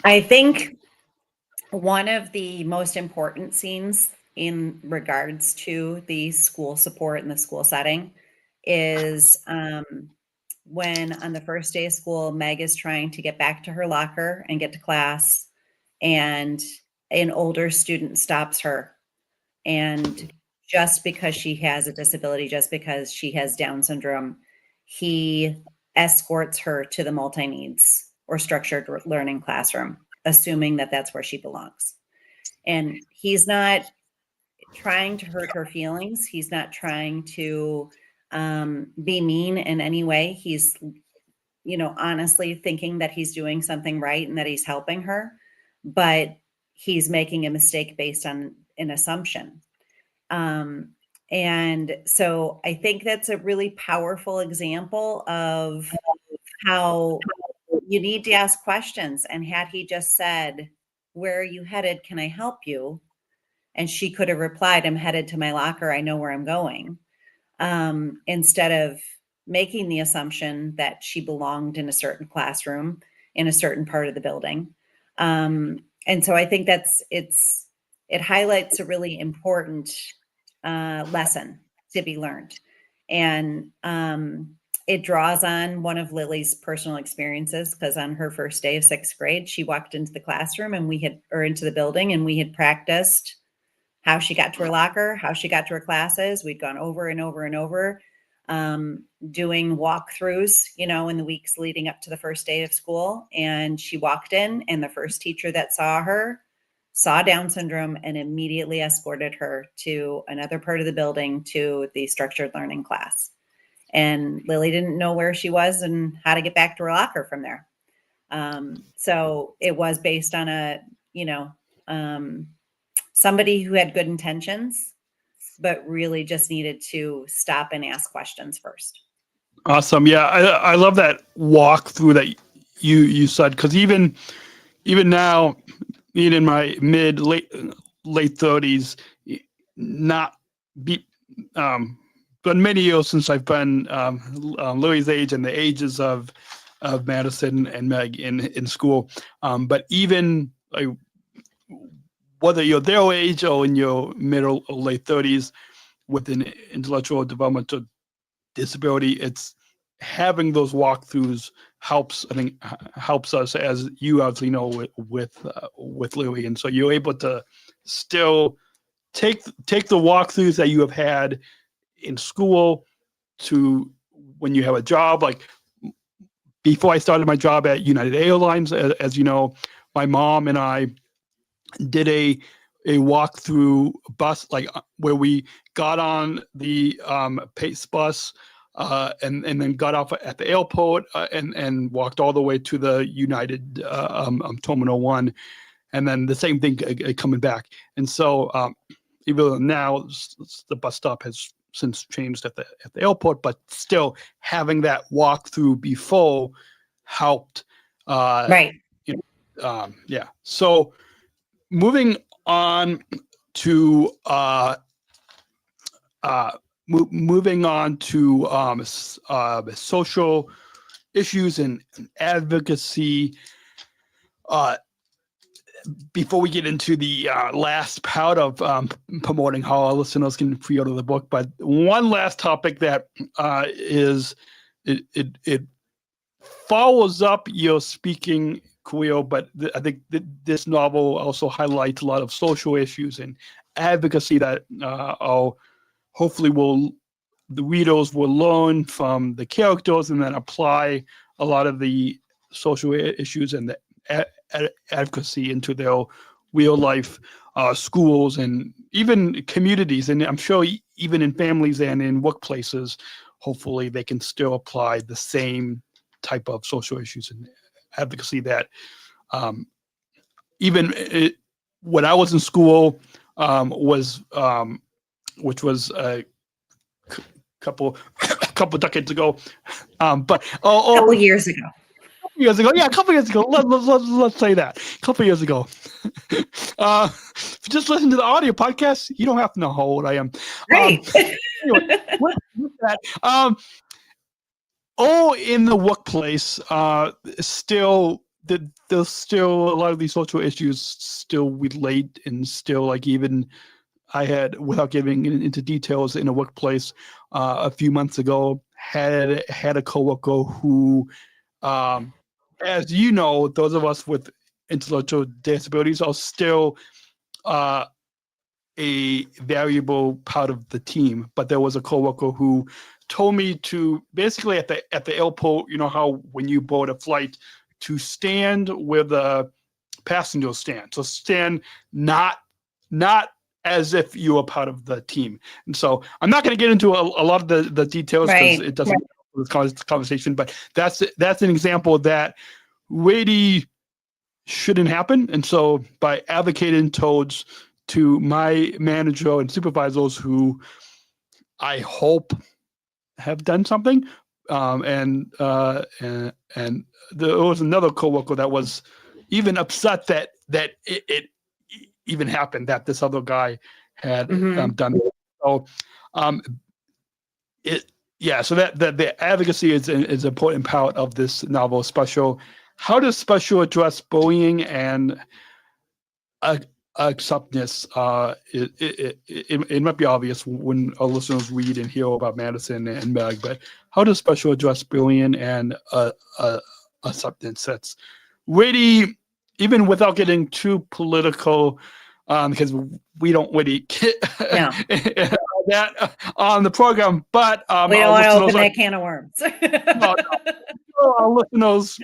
I think one of the most important scenes in regards to the school support in the school setting is when on the first day of school, Meg is trying to get back to her locker and get to class, and an older student stops her. And just because she has a disability, just because she has Down syndrome, he escorts her to the multi-needs or structured learning classroom, assuming that that's where she belongs. And he's not trying to hurt her feelings. He's not trying to be mean in any way. He's, honestly thinking that he's doing something right and that he's helping her, but he's making a mistake based on an assumption. And so I think that's a really powerful example of how you need to ask questions. And had he just said, "Where are you headed? Can I help you?" And she could have replied, "I'm headed to my locker. I know where I'm going." Instead of making the assumption that she belonged in a certain classroom in a certain part of the building. And so I think it highlights a really important lesson to be learned. And it draws on one of Lily's personal experiences, because on her first day of sixth grade, she walked into the classroom into the building, and we had practiced how she got to her locker, how she got to her classes. We'd gone over and over and over, doing walkthroughs, in the weeks leading up to the first day of school. And she walked in, and the first teacher that saw her saw Down syndrome and immediately escorted her to another part of the building to the structured learning class. And Lily didn't know where she was and how to get back to her locker from there. So it was based on somebody who had good intentions, but really just needed to stop and ask questions first. Awesome. Yeah, I love that walkthrough that you said, because even now, being in my late 30s, but many years since I've been Lily's age and the ages of Madison and Meg in school. But even whether you're their age or in your middle or late 30s, with an intellectual developmental disability, it's having those walkthroughs helps. I think helps us, as you obviously know, with Lily, and so you're able to still take the walkthroughs that you have had in school to when you have a job. Like before I started my job at United Airlines, as you know, my mom and I did a walkthrough bus, like where we got on the Pace bus and then got off at the airport and walked all the way to the United Terminal 1, and then the same thing coming back. And so even though now the bus stop has since changed at the airport, but still having that walkthrough before helped. Right. Yeah. So moving on to social issues and advocacy. Before we get into the last part of promoting how our listeners can pre-order the book, but one last topic that is it follows up your speaking career, but I think this novel also highlights a lot of social issues and advocacy that hopefully the readers will learn from the characters and then apply a lot of the social issues and the advocacy into their real life schools and even communities. And I'm sure even in families and in workplaces, hopefully they can still apply the same type of social issues and advocacy that when I was in school which was a couple decades ago, but a couple years ago. Yeah, a couple years ago. Let's say that. A couple years ago. If you just listen to the audio podcast, you don't have to know how old I am. Right. Anyway, with that, in the workplace, there's still a lot of these social issues still relate, and still, like, even I had, without getting into details, in a workplace a few months ago, had a coworker who, as you know, those of us with intellectual disabilities are still a valuable part of the team. But there was a coworker who told me to basically at the airport, you know how when you board a flight, to stand where the passengers stand. So stand not as if you are part of the team. And so I'm not going to get into a lot of the details because it doesn't this conversation, but that's an example that really shouldn't happen. And so by advocating to my manager and supervisors, who I hope have done something, and there was another coworker that was even upset that it even happened, that this other guy had done it. So so that the advocacy is an important part of this novel. How does Special address bullying and acceptance? It might be obvious when our listeners read and hear about Madison and Meg, but how does Special address bullying and acceptance? That's really, even without getting too political, because we don't really get that on the program, but we don't want to open that can of worms. Our listeners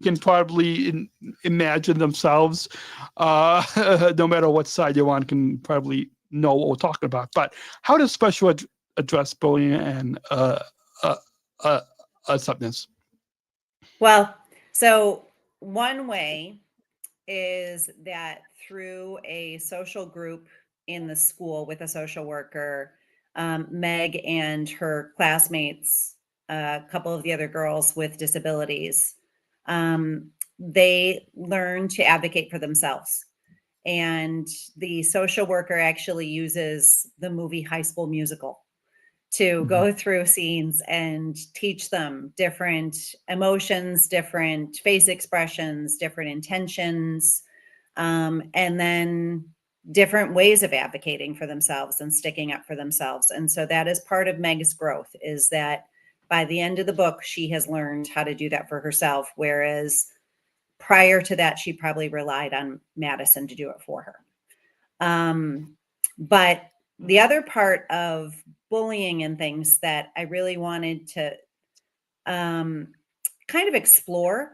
can probably imagine themselves, no matter what side you're on, can probably know what we're talking about. But how does Special address bullying and acceptance? Well, so one way is that through a social group in the school with a social worker, Meg and her classmates, a couple of the other girls with disabilities, they learn to advocate for themselves. And the social worker actually uses the movie High School Musical to go through scenes and teach them different emotions, different face expressions, different intentions. And then different ways of advocating for themselves and sticking up for themselves. And so that is part of Meg's growth, is that by the end of the book, she has learned how to do that for herself. Whereas prior to that, she probably relied on Madison to do it for her. But the other part of bullying and things that I really wanted to kind of explore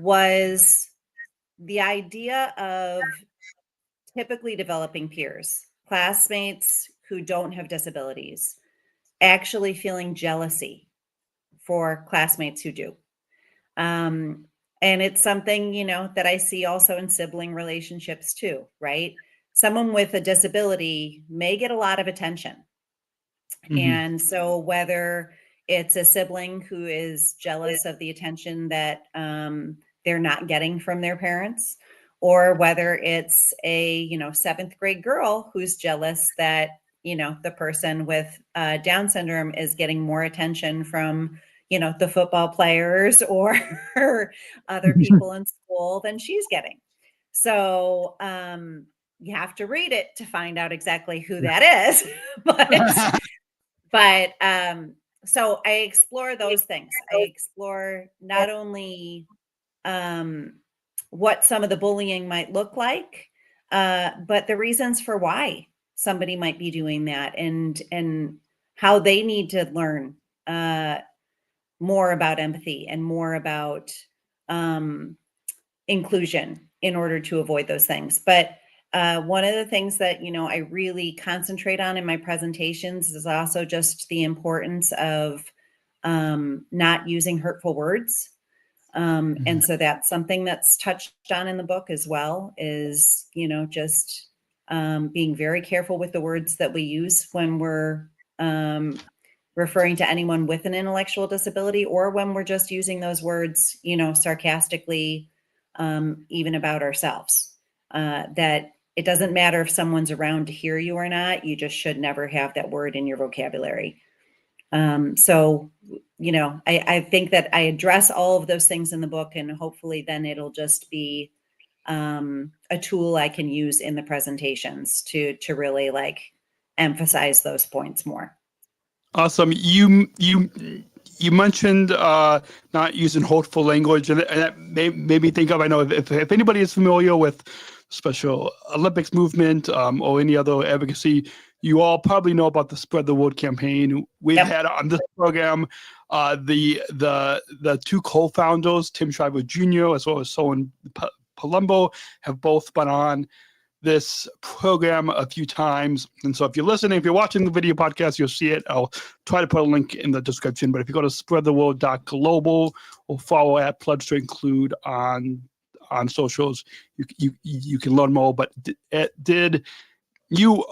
was the idea of typically developing peers, classmates who don't have disabilities, actually feeling jealousy for classmates who do. And it's something, that I see also in sibling relationships too, right? Someone with a disability may get a lot of attention. Mhm. And so whether it's a sibling who is jealous of the attention that they're not getting from their parents, or whether it's a, 7th grade girl who's jealous that, the person with Down syndrome is getting more attention from, the football players or other people in school than she's getting. So you have to read it to find out exactly who that is. But so I explore those things. I explore not only what some of the bullying might look like, but the reasons for why somebody might be doing that, and how they need to learn more about empathy and more about inclusion in order to avoid those things. But one of the things that, I really concentrate on in my presentations is also just the importance of not using hurtful words. And so that's something that's touched on in the book as well, is, just being very careful with the words that we use when we're referring to anyone with an intellectual disability, or when we're just using those words, sarcastically, even about ourselves. That it doesn't matter if someone's around to hear you or not. You just should never have that word in your vocabulary. So, I think that I address all of those things in the book, and hopefully then it'll just be a tool I can use in the presentations to really emphasize those points more. Awesome. You mentioned not using hurtful language, and that made me think of, I know if anybody is familiar with Special Olympics movement or any other advocacy, you all probably know about the Spread the Word campaign. We've had on this program the two co-founders, Tim Shriver Jr. as well as Soren Palumbo, have both been on this program a few times. And so if you're listening, if you're watching the video podcast, you'll see it. I'll try to put a link in the description. But if you go to spreadtheword.global or follow at Pledge to Include on socials, you can learn more. But did you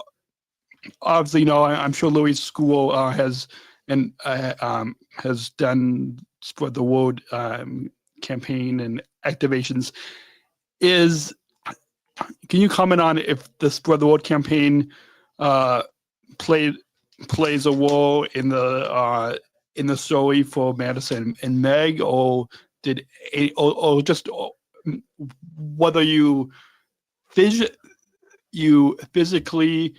obviously know, I'm sure Louis' school has done Spread the Word campaign and activations. Can you comment on if the Spread the Word campaign plays a role in the story for Madison and Meg, or just whether you physically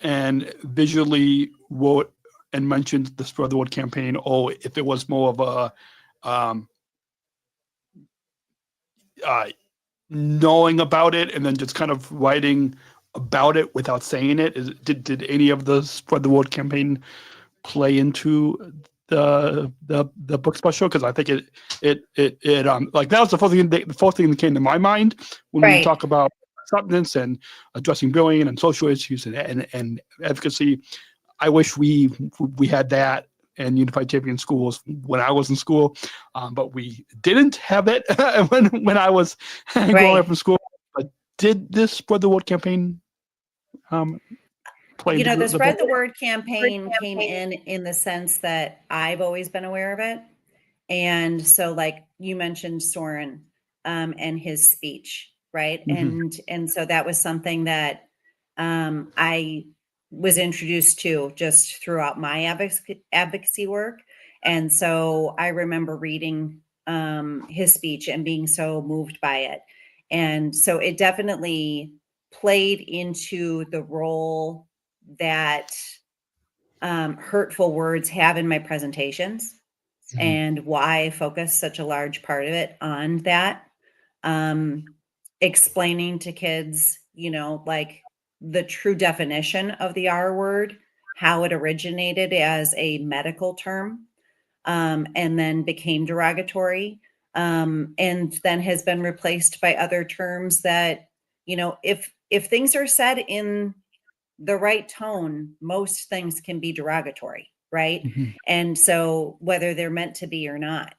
and visually wrote and mentioned the Spread the Word campaign, or if it was more of a knowing about it and then just kind of writing about it without saying it? Did any of the Spread the Word campaign play into the book special? Because I think it like that was the first thing that came to my mind when we talk about acceptance and addressing bullying and social issues and advocacy. I wish we had that and Unified Champion schools when I was in school, but we didn't have it when I was growing up in school. But did this Spread the Word campaign play? The Spread the Word campaign came in the sense that I've always been aware of it, and so like you mentioned Soren and his speech, right? Mm-hmm. And so that was something that I was introduced to just throughout my advocacy work. And so I remember reading his speech and being so moved by it. And so it definitely played into the role that hurtful words have in my presentations and why I focus such a large part of it on that. Explaining to kids, like the true definition of the R word, how it originated as a medical term, and then became derogatory, and then has been replaced by other terms that, if things are said in the right tone, most things can be derogatory, right? And so whether they're meant to be or not.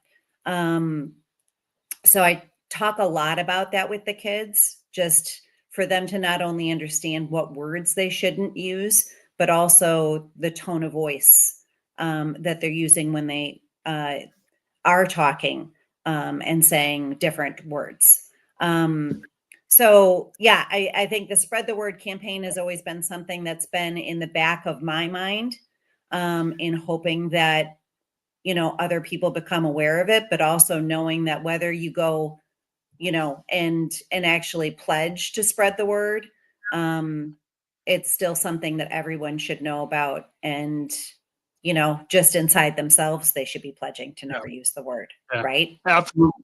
So I talk a lot about that with the kids, just for them to not only understand what words they shouldn't use, but also the tone of voice that they're using when they are talking and saying different words. So yeah, I think the Spread the Word campaign has always been something that's been in the back of my mind, in hoping that, other people become aware of it, but also knowing that whether you go, and actually pledge to spread the word, it's still something that everyone should know about. And, just inside themselves, they should be pledging to never use the word, right?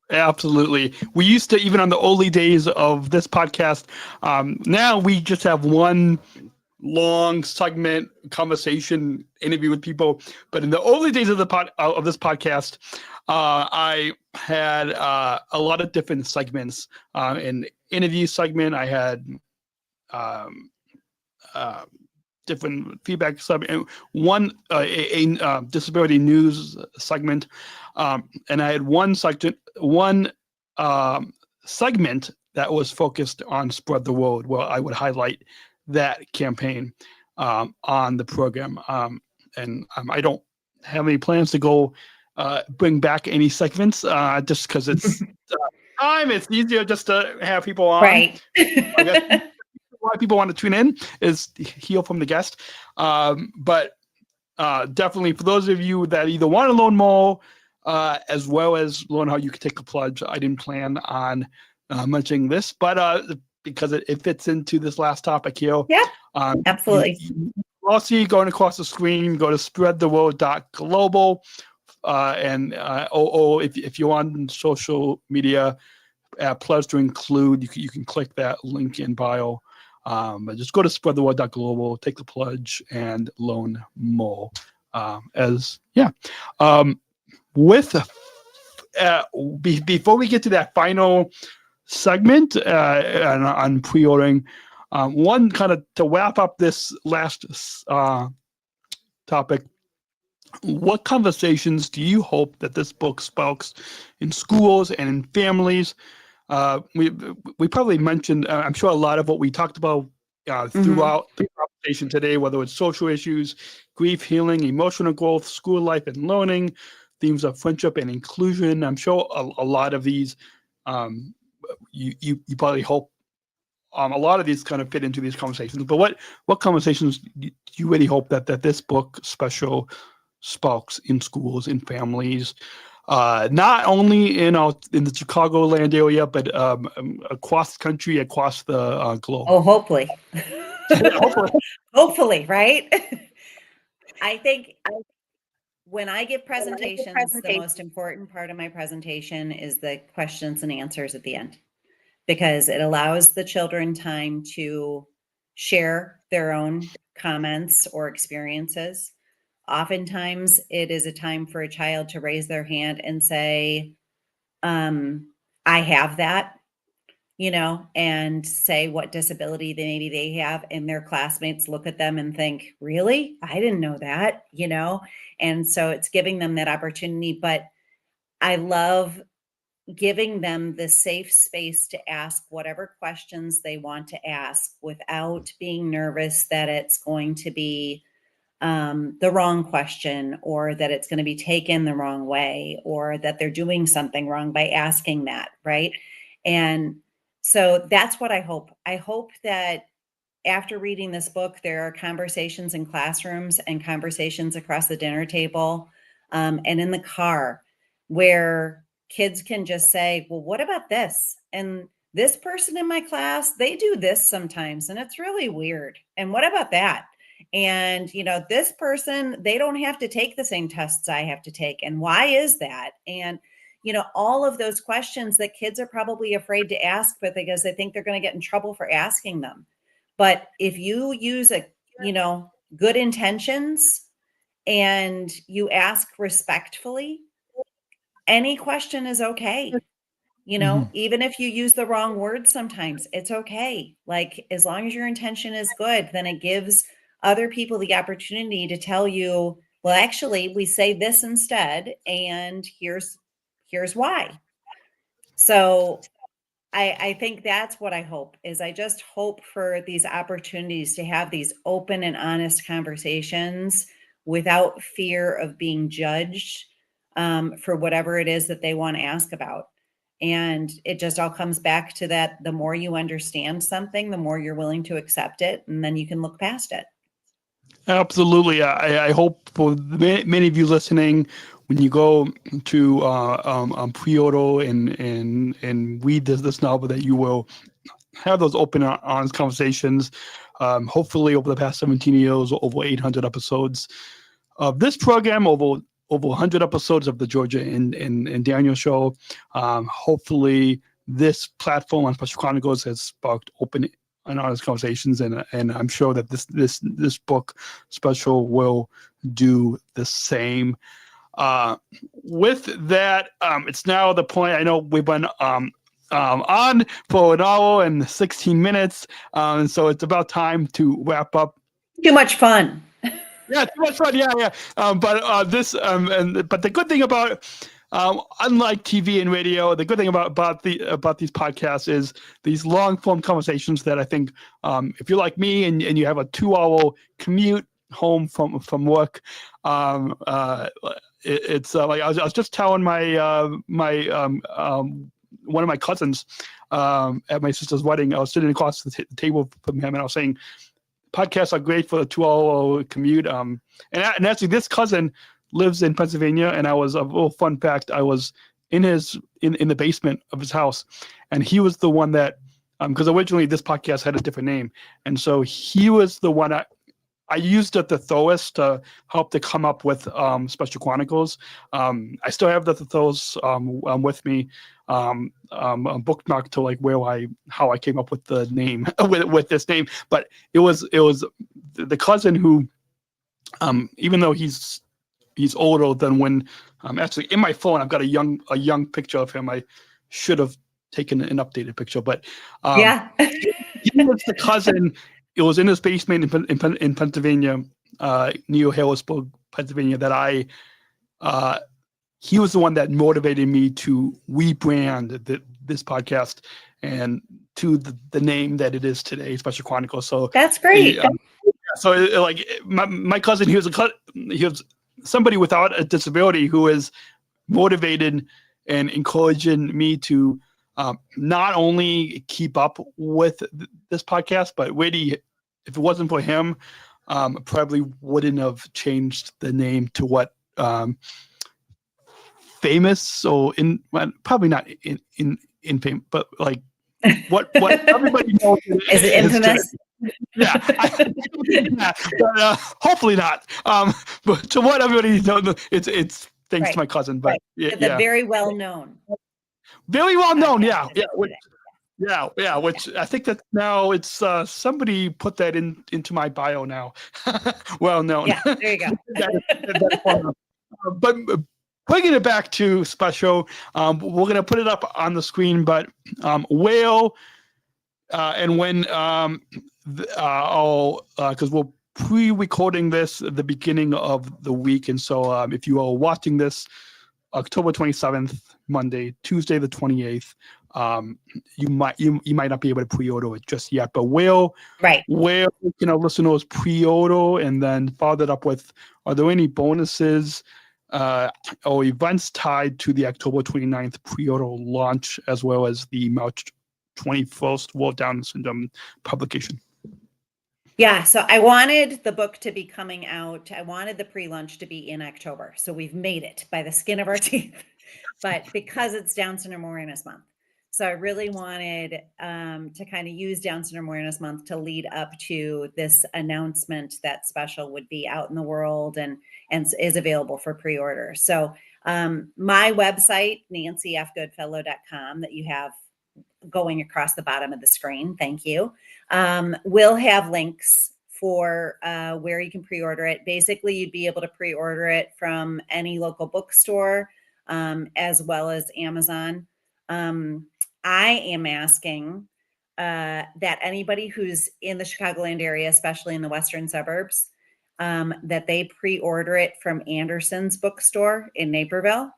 Absolutely. We used to, even on the early days of this podcast, now we just have one long segment conversation interview with people. But in the early days of this podcast, I had a lot of different segments. An interview segment, I had different feedback segment, one a disability news segment, and I had one segment that was focused on Spread the Word, where I would highlight that campaign on the program. And I don't have any plans to go bring back any segments, just because it's time. It's easier just to have people on. Right. I guess why people want to tune in is hear from the guest. But definitely for those of you that either want to learn more, as well as learn how you can take a pledge, I didn't plan on mentioning this, but because it fits into this last topic here. Yeah, absolutely. You also going across the screen, go to spreadtheworld.global, and or if you're on social media, pledge to include, you can click that link in bio. But just go to spreadtheworld.global, take the pledge, and learn more. Before we get to that final segment on pre-ordering, one kind of to wrap up this last topic, what conversations do you hope that this book sparks in schools and in families? We probably mentioned, I'm sure, a lot of what we talked about throughout the conversation today, whether it's social issues, grief, healing, emotional growth, school life and learning, themes of friendship and inclusion. I'm sure a lot of these, you probably hope a lot of these kind of fit into these conversations. But what conversations do you really hope that this book special sparks in schools, in families, not only in the Chicagoland area, but across the country, across the globe? Oh, hopefully. Hopefully, right? I think when I give presentations, the most important part of my presentation is the questions and answers at the end, because it allows the children time to share their own comments or experiences. Oftentimes, it is a time for a child to raise their hand and say, I have that, and say what disability maybe they have, and their classmates look at them and think, really? I didn't know that, and so it's giving them that opportunity. But I love giving them the safe space to ask whatever questions they want to ask without being nervous that it's going to be the wrong question, or that it's going to be taken the wrong way, or that they're doing something wrong by asking that, right? And so that's what I hope. I hope that after reading this book, there are conversations in classrooms and conversations across the dinner table, and in the car, where kids can just say, well, what about this? And this person in my class, they do this sometimes and it's really weird. And what about that? And, this person, they don't have to take the same tests I have to take. And why is that? And, all of those questions that kids are probably afraid to ask, but because they think they're going to get in trouble for asking them. But if you use good intentions and you ask respectfully, any question is okay. Even if you use the wrong word sometimes, it's okay. Like, as long as your intention is good, then it gives other people the opportunity to tell you, well, actually, we say this instead, and here's why. So I think that's what I hope is. I just hope for these opportunities to have these open and honest conversations without fear of being judged for whatever it is that they want to ask about. And it just all comes back to that. The more you understand something, the more you're willing to accept it, and then you can look past it. Absolutely. I hope for many of you listening, when you go to pre-order and read this novel, that you will have those open, honest conversations. Hopefully, over the past 17 years, over 800 episodes of this program, over 100 episodes of the Georgia and Daniel show. Hopefully, this platform on Special Chronicles has sparked open and honest conversations, and I'm sure that this book special will do the same. With that, it's now the point. I know we've been on for an hour and 16 minutes, so it's about time to wrap up. Too much fun. Yeah, too much fun. Yeah. But the good thing about unlike TV and radio, the good thing about these podcasts is these long form conversations that I think if you're like me and you have a 2-hour commute home from work, it's like I was just telling my one of my cousins at my sister's wedding. I was sitting across the table from him, and I was saying, podcasts are great for a 2-hour commute. And actually, this cousin lives in Pennsylvania, and a little fun fact, I was in the basement of his house, and he was the one that, because originally this podcast had a different name, and so he was the one I used the thesaurus to help to come up with Special Chronicles. I still have the thesaurus with me, bookmarked to like how I came up with the name with this name. But it was the cousin who, even though he's older than when actually in my phone I've got a young picture of him. I should have taken an updated picture, but yeah, he was the cousin. It was in his basement in Pennsylvania, near Harrisburg, Pennsylvania, that he was the one that motivated me to rebrand this podcast and to the name that it is today, Special Chronicles. So that's great. Like my cousin, he was somebody without a disability who is motivated and encouraging me to not only keep up with this podcast, but really, if it wasn't for him, probably wouldn't have changed the name to what famous or probably not in fame, but like what everybody knows is it infamous? Yeah, but hopefully not. But to what everybody knows, it's thanks right. to my cousin. But right. Very well known. Very well known. Yeah. Which I think that now it's somebody put that into my bio now. Well known. Yeah, there you go. But bringing it back to Special, we're going to put it up on the screen, but where and when because we're pre-recording this at the beginning of the week, and so if you are watching this October 27th, Monday, Tuesday the 28th, you might not be able to pre-order it just yet, but where listeners pre-order, and then follow it up with, are there any bonuses or events tied to the October 29th pre-order launch, as well as the March 21st World Down Syndrome publication? Yeah, so I wanted the book to be coming out. I wanted the pre-launch to be in October. So we've made it by the skin of our teeth. But because it's Down Syndrome Awareness Month. So I really wanted to kind of use Down Syndrome Awareness Month to lead up to this announcement that special would be out in the world and is available for pre-order. So my website, nancyfgoodfellow.com, that you have going across the bottom of the screen, thank you, will have links for where you can pre-order it. Basically, you'd be able to pre-order it from any local bookstore as well as Amazon. I am asking that anybody who's in the Chicagoland area, especially in the western suburbs, that they pre-order it from Anderson's bookstore in Naperville.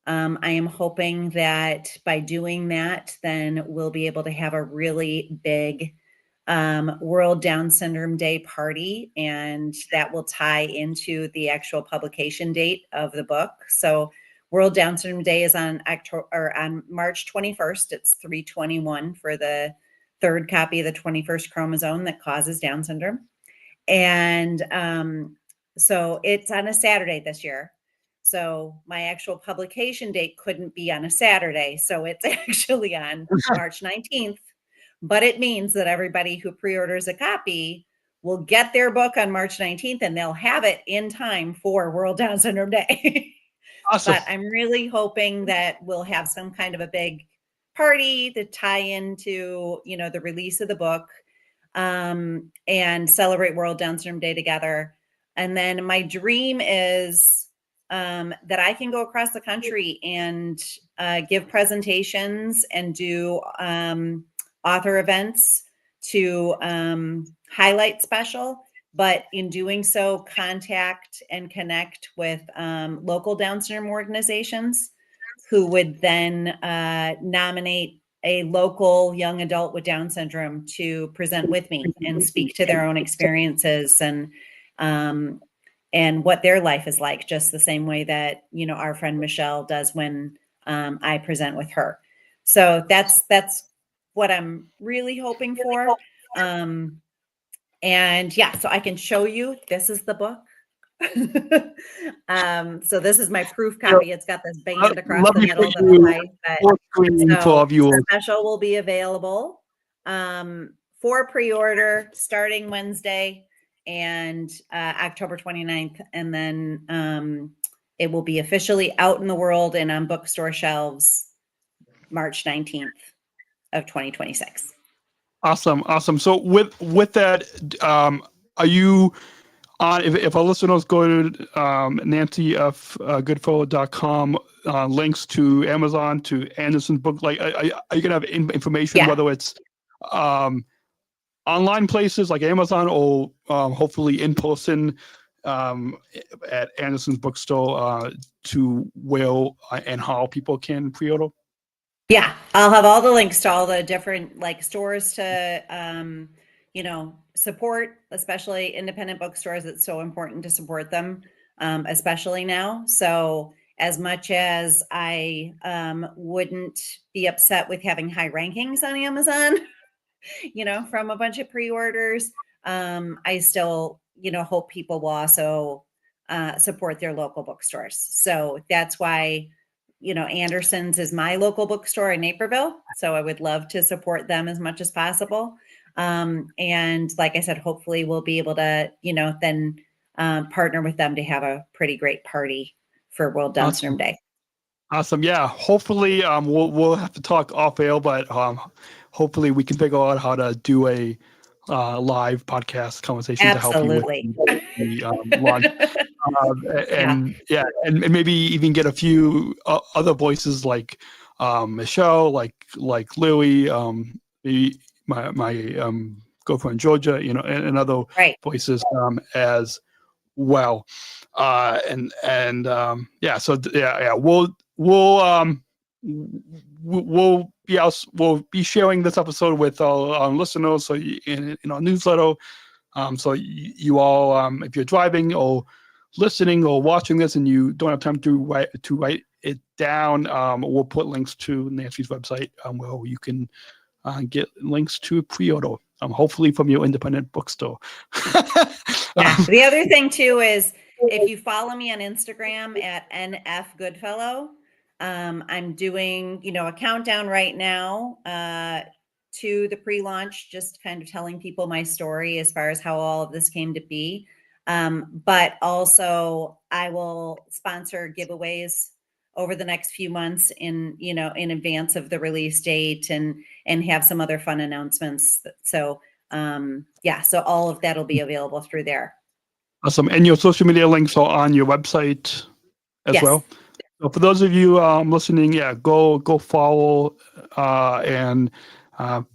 I am hoping that by doing that, then we'll be able to have a really big World Down Syndrome Day party, and that will tie into the actual publication date of the book. So World Down Syndrome Day is on March 21st. It's 3/21 for the third copy of the 21st chromosome that causes Down syndrome. And so it's on a Saturday this year. So my actual publication date couldn't be on a Saturday. So it's actually on March 19th. But it means that everybody who pre-orders a copy will get their book on March 19th, and they'll have it in time for World Down Syndrome Day. Awesome. But I'm really hoping that we'll have some kind of a big party to tie into, the release of the book, and celebrate World Down Syndrome Day together. And then my dream is that I can go across the country and give presentations and do author events to highlight special. But in doing so, contact and connect with local Down syndrome organizations who would then nominate a local young adult with Down syndrome to present with me and speak to their own experiences and what their life is like, just the same way that, our friend Michelle does when I present with her. So that's what I'm really hoping for. And yeah, so I can show you, this is the book. So this is my proof copy. It's got this band across the middle that I like. So the special will be available for pre-order starting Wednesday and October 29th. And then it will be officially out in the world and on bookstore shelves March 19th of 2026. Awesome. So with that, are you on? If our listeners go to nancyfgoodfellow.com, links to Amazon, to Anderson's book, like are you gonna have information whether it's online places like Amazon or hopefully in person at Anderson's bookstore to where and how people can pre-order? Yeah, I'll have all the links to all the different stores to, support, especially independent bookstores. It's so important to support them, especially now. So as much as I wouldn't be upset with having high rankings on Amazon, from a bunch of pre-orders, I still, hope people will also support their local bookstores. So that's why Anderson's is my local bookstore in Naperville. So I would love to support them as much as possible. And like I said, hopefully we'll be able to, then partner with them to have a pretty great party for World Down Syndrome Day. Awesome. Yeah. Hopefully we'll have to talk off air, but hopefully we can figure out how to do a live podcast conversation to help you with the launch. And maybe even get a few other voices like Michelle, like Lily, maybe my girlfriend Georgia, and other voices as well. We'll be sharing this episode with our listeners, so in our newsletter. So you all, if you're driving or listening or watching this and you don't have time to write it down, we'll put links to Nancy's website where you can get links to pre-order, hopefully from your independent bookstore. The other thing too is if you follow me on Instagram at NF Goodfellow, I'm doing, a countdown right now to the pre-launch, just kind of telling people my story as far as how all of this came to be. But also I will sponsor giveaways over the next few months in advance of the release date, and have some other fun announcements. So so all of that will be available through there. Awesome. And your social media links are on your website as well. So for those of you listening, go follow and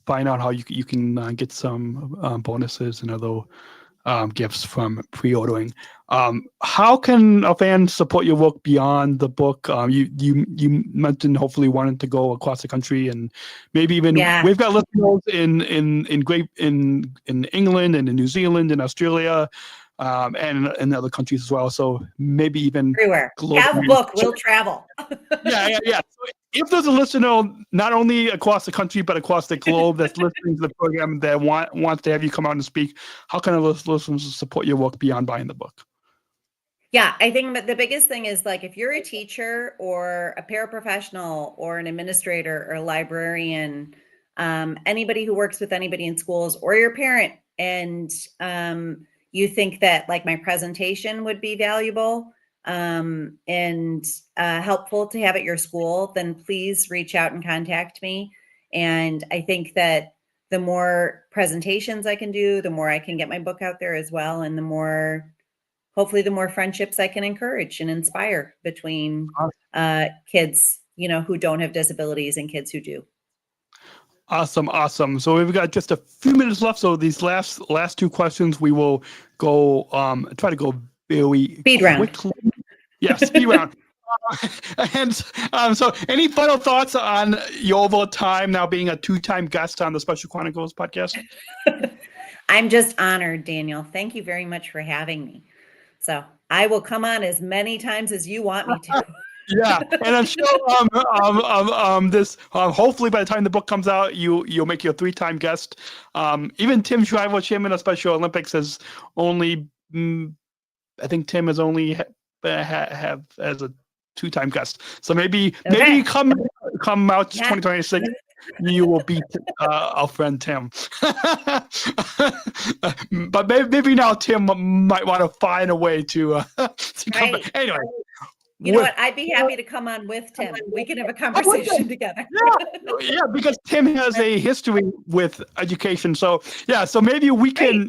find out how you can get some bonuses and other gifts from pre-ordering. How can a fan support your work beyond the book? You mentioned hopefully wanting to go across the country, and maybe even we've got listeners in England and in New Zealand and Australia. And in other countries as well. So maybe even everywhere. Globally. Have a book, we'll travel. Yeah. So if there's a listener not only across the country but across the globe that's listening to the program that wants to have you come out and speak, how can those listeners support your work beyond buying the book? Yeah, I think that the biggest thing is, like, if you're a teacher or a paraprofessional or an administrator or a librarian, anybody who works with anybody in schools, or your parent, and you think that, like, my presentation would be valuable and helpful to have at your school, then please reach out and contact me. And I think that the more presentations I can do, the more I can get my book out there as well. And hopefully the more friendships I can encourage and inspire between kids, who don't have disabilities and kids who do. Awesome. So we've got just a few minutes left. So these last two questions, we will go try to go very speed quickly. Round. Yeah, speed round. And so any final thoughts on your overall time now being a 2-time guest on the Special Chronicles podcast? I'm just honored, Daniel. Thank you very much for having me. So I will come on as many times as you want me to. Yeah, and I'm sure this hopefully by the time the book comes out, you'll make your 3-time guest. Even Tim Shriver, chairman of Special Olympics, has only I think Tim has only have as a 2-time guest. So maybe come March 2026. You will beat our friend Tim. But maybe now Tim might want to find a way to come back. Anyway. You know what? I'd be happy to come on with Tim. We can have a conversation together. Yeah, because Tim has a history with education. So maybe we can,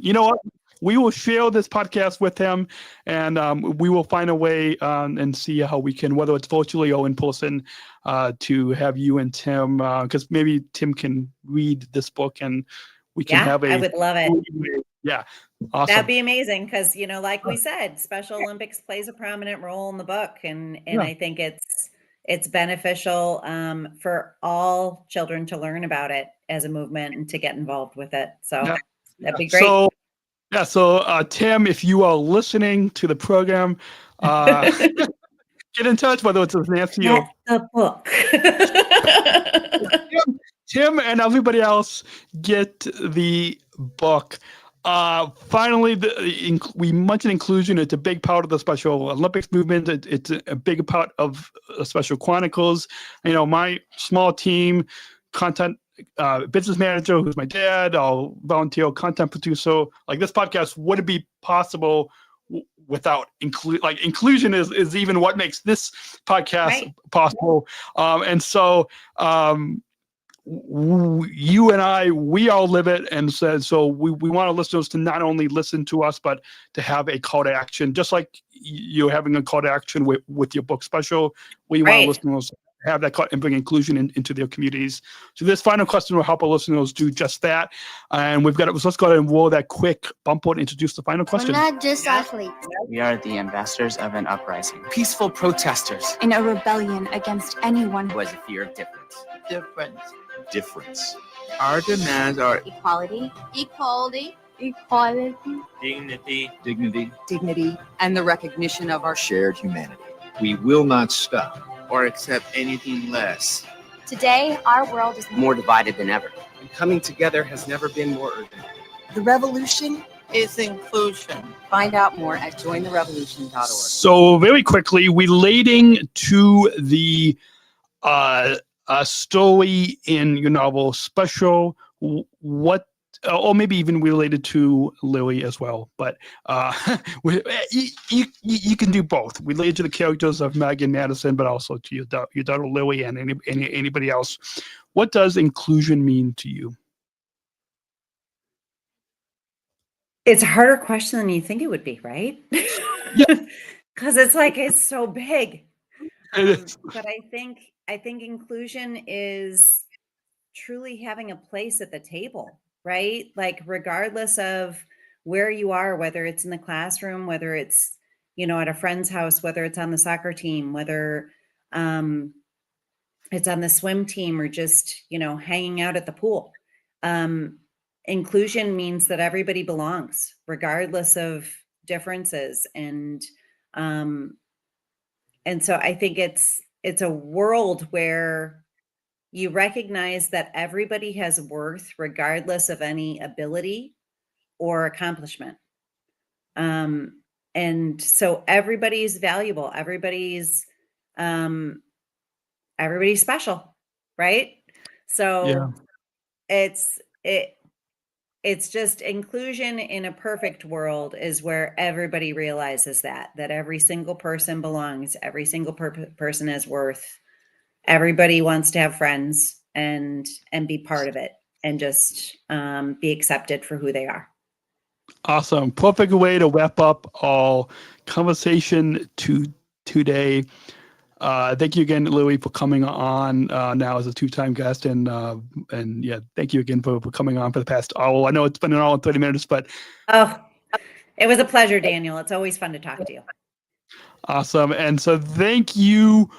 we will share this podcast with him, and we will find a way and see how we can, whether it's virtually or in person, to have you and Tim, because maybe Tim can read this book and we can have I would love it. Yeah. Awesome. That'd be amazing, because like we said, Special Olympics plays a prominent role in the book, and I think it's beneficial for all children to learn about it as a movement and to get involved with it. So that'd be great. So Tim, if you are listening to the program, get in touch, whether it's with Nancy or the book. Tim and everybody else, get the book. Finally, we mentioned inclusion. It's a big part of the Special Olympics movement. It's a big part of Special Chronicles. My small team, content business manager, who's my dad, our volunteer content producer, like this podcast wouldn't be possible without inclusion is even what makes this podcast possible. And so you and I, we all live it, and so we want our listeners to not only listen to us, but to have a call to action, just like you're having a call to action with your book special. We want our listeners to have that call and bring inclusion into their communities. So this final question will help our listeners do just that. And we've got it. So let's go ahead and roll that quick bumper and introduce the final question. We're not just athletes. We are the ambassadors of an uprising. Peaceful protesters. In a rebellion against anyone who has a fear of difference. Difference. Our demands are equality, dignity, and the recognition of our shared humanity. We will not stop or accept anything less. Today, our world is more divided than ever. And coming together has never been more urgent. The revolution is inclusion. Find out more at jointherevolution.org. So very quickly, relating to the a story in your novel Special, what, or maybe even related to Lily as well, but you can do both, related to the characters of Meg and Madison, but also to your daughter Lily and anybody else. What does inclusion mean to you? It's a harder question than you think it would be, right? Yeah. Because it's so big. It is. But I think inclusion is truly having a place at the table, right? Like regardless of where you are, whether it's in the classroom, whether it's, at a friend's house, whether it's on the soccer team, whether it's on the swim team or just, hanging out at the pool. Inclusion means that everybody belongs, regardless of differences. And so I think it's a world where you recognize that everybody has worth, regardless of any ability or accomplishment. And so everybody's valuable. Everybody's special, right? So it's just inclusion in a perfect world is where everybody realizes that every single person belongs, every single person has worth. Everybody wants to have friends and be part of it and just be accepted for who they are. Awesome. Perfect way to wrap up our conversation today. Thank you again, Louie, for coming on now as a two-time guest, and yeah, thank you again for coming on for the past hour. I know it's been an hour and 30 minutes, but it was a pleasure, Daniel. It's always fun to talk to you. Awesome, and so thank you,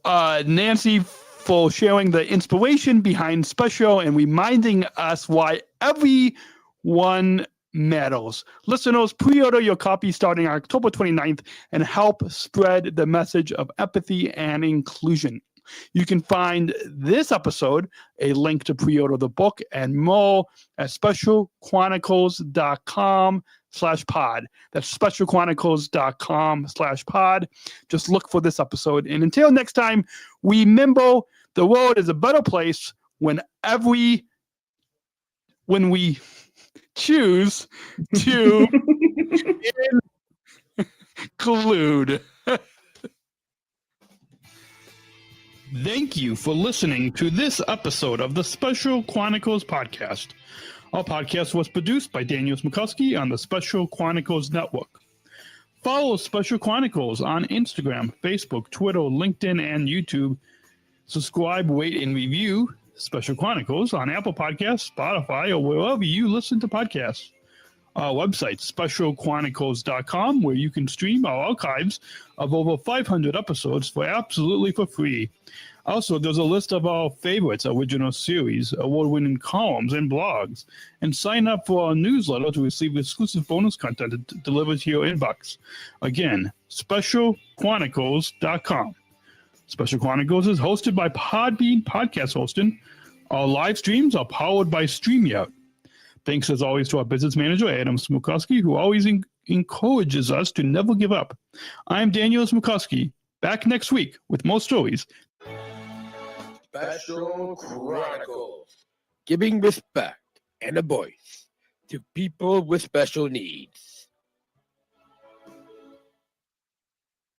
Nancy, for sharing the inspiration behind Special and reminding us why everyone matters. Listeners, pre-order your copy starting October 29th and help spread the message of empathy and inclusion. You can find this episode, a link to pre-order the book and more at specialchronicles.com/pod. That's specialchronicles.com/pod. Just look for this episode. And until next time, remember the world is a better place when we choose to include. Thank you for listening to this episode of the Special Chronicles podcast. Our podcast was produced by Daniel Smrokowski on the Special Chronicles Network. Follow Special Chronicles on Instagram, Facebook, Twitter, LinkedIn, and YouTube. Subscribe, rate, and review Special Chronicles on Apple Podcasts, Spotify, or wherever you listen to podcasts. Our website, specialchronicles.com, where you can stream our archives of over 500 episodes absolutely for free. Also, there's a list of our favorites, original series, award-winning columns, and blogs. And sign up for our newsletter to receive exclusive bonus content delivered to your inbox. Again, specialchronicles.com. Special Chronicles is hosted by Podbean Podcast Hosting. Our live streams are powered by StreamYard. Thanks as always to our business manager, Adam Smrokowski, who always encourages us to never give up. I'm Daniel Smrokowski, back next week with more stories. Special Chronicles, giving respect and a voice to people with special needs.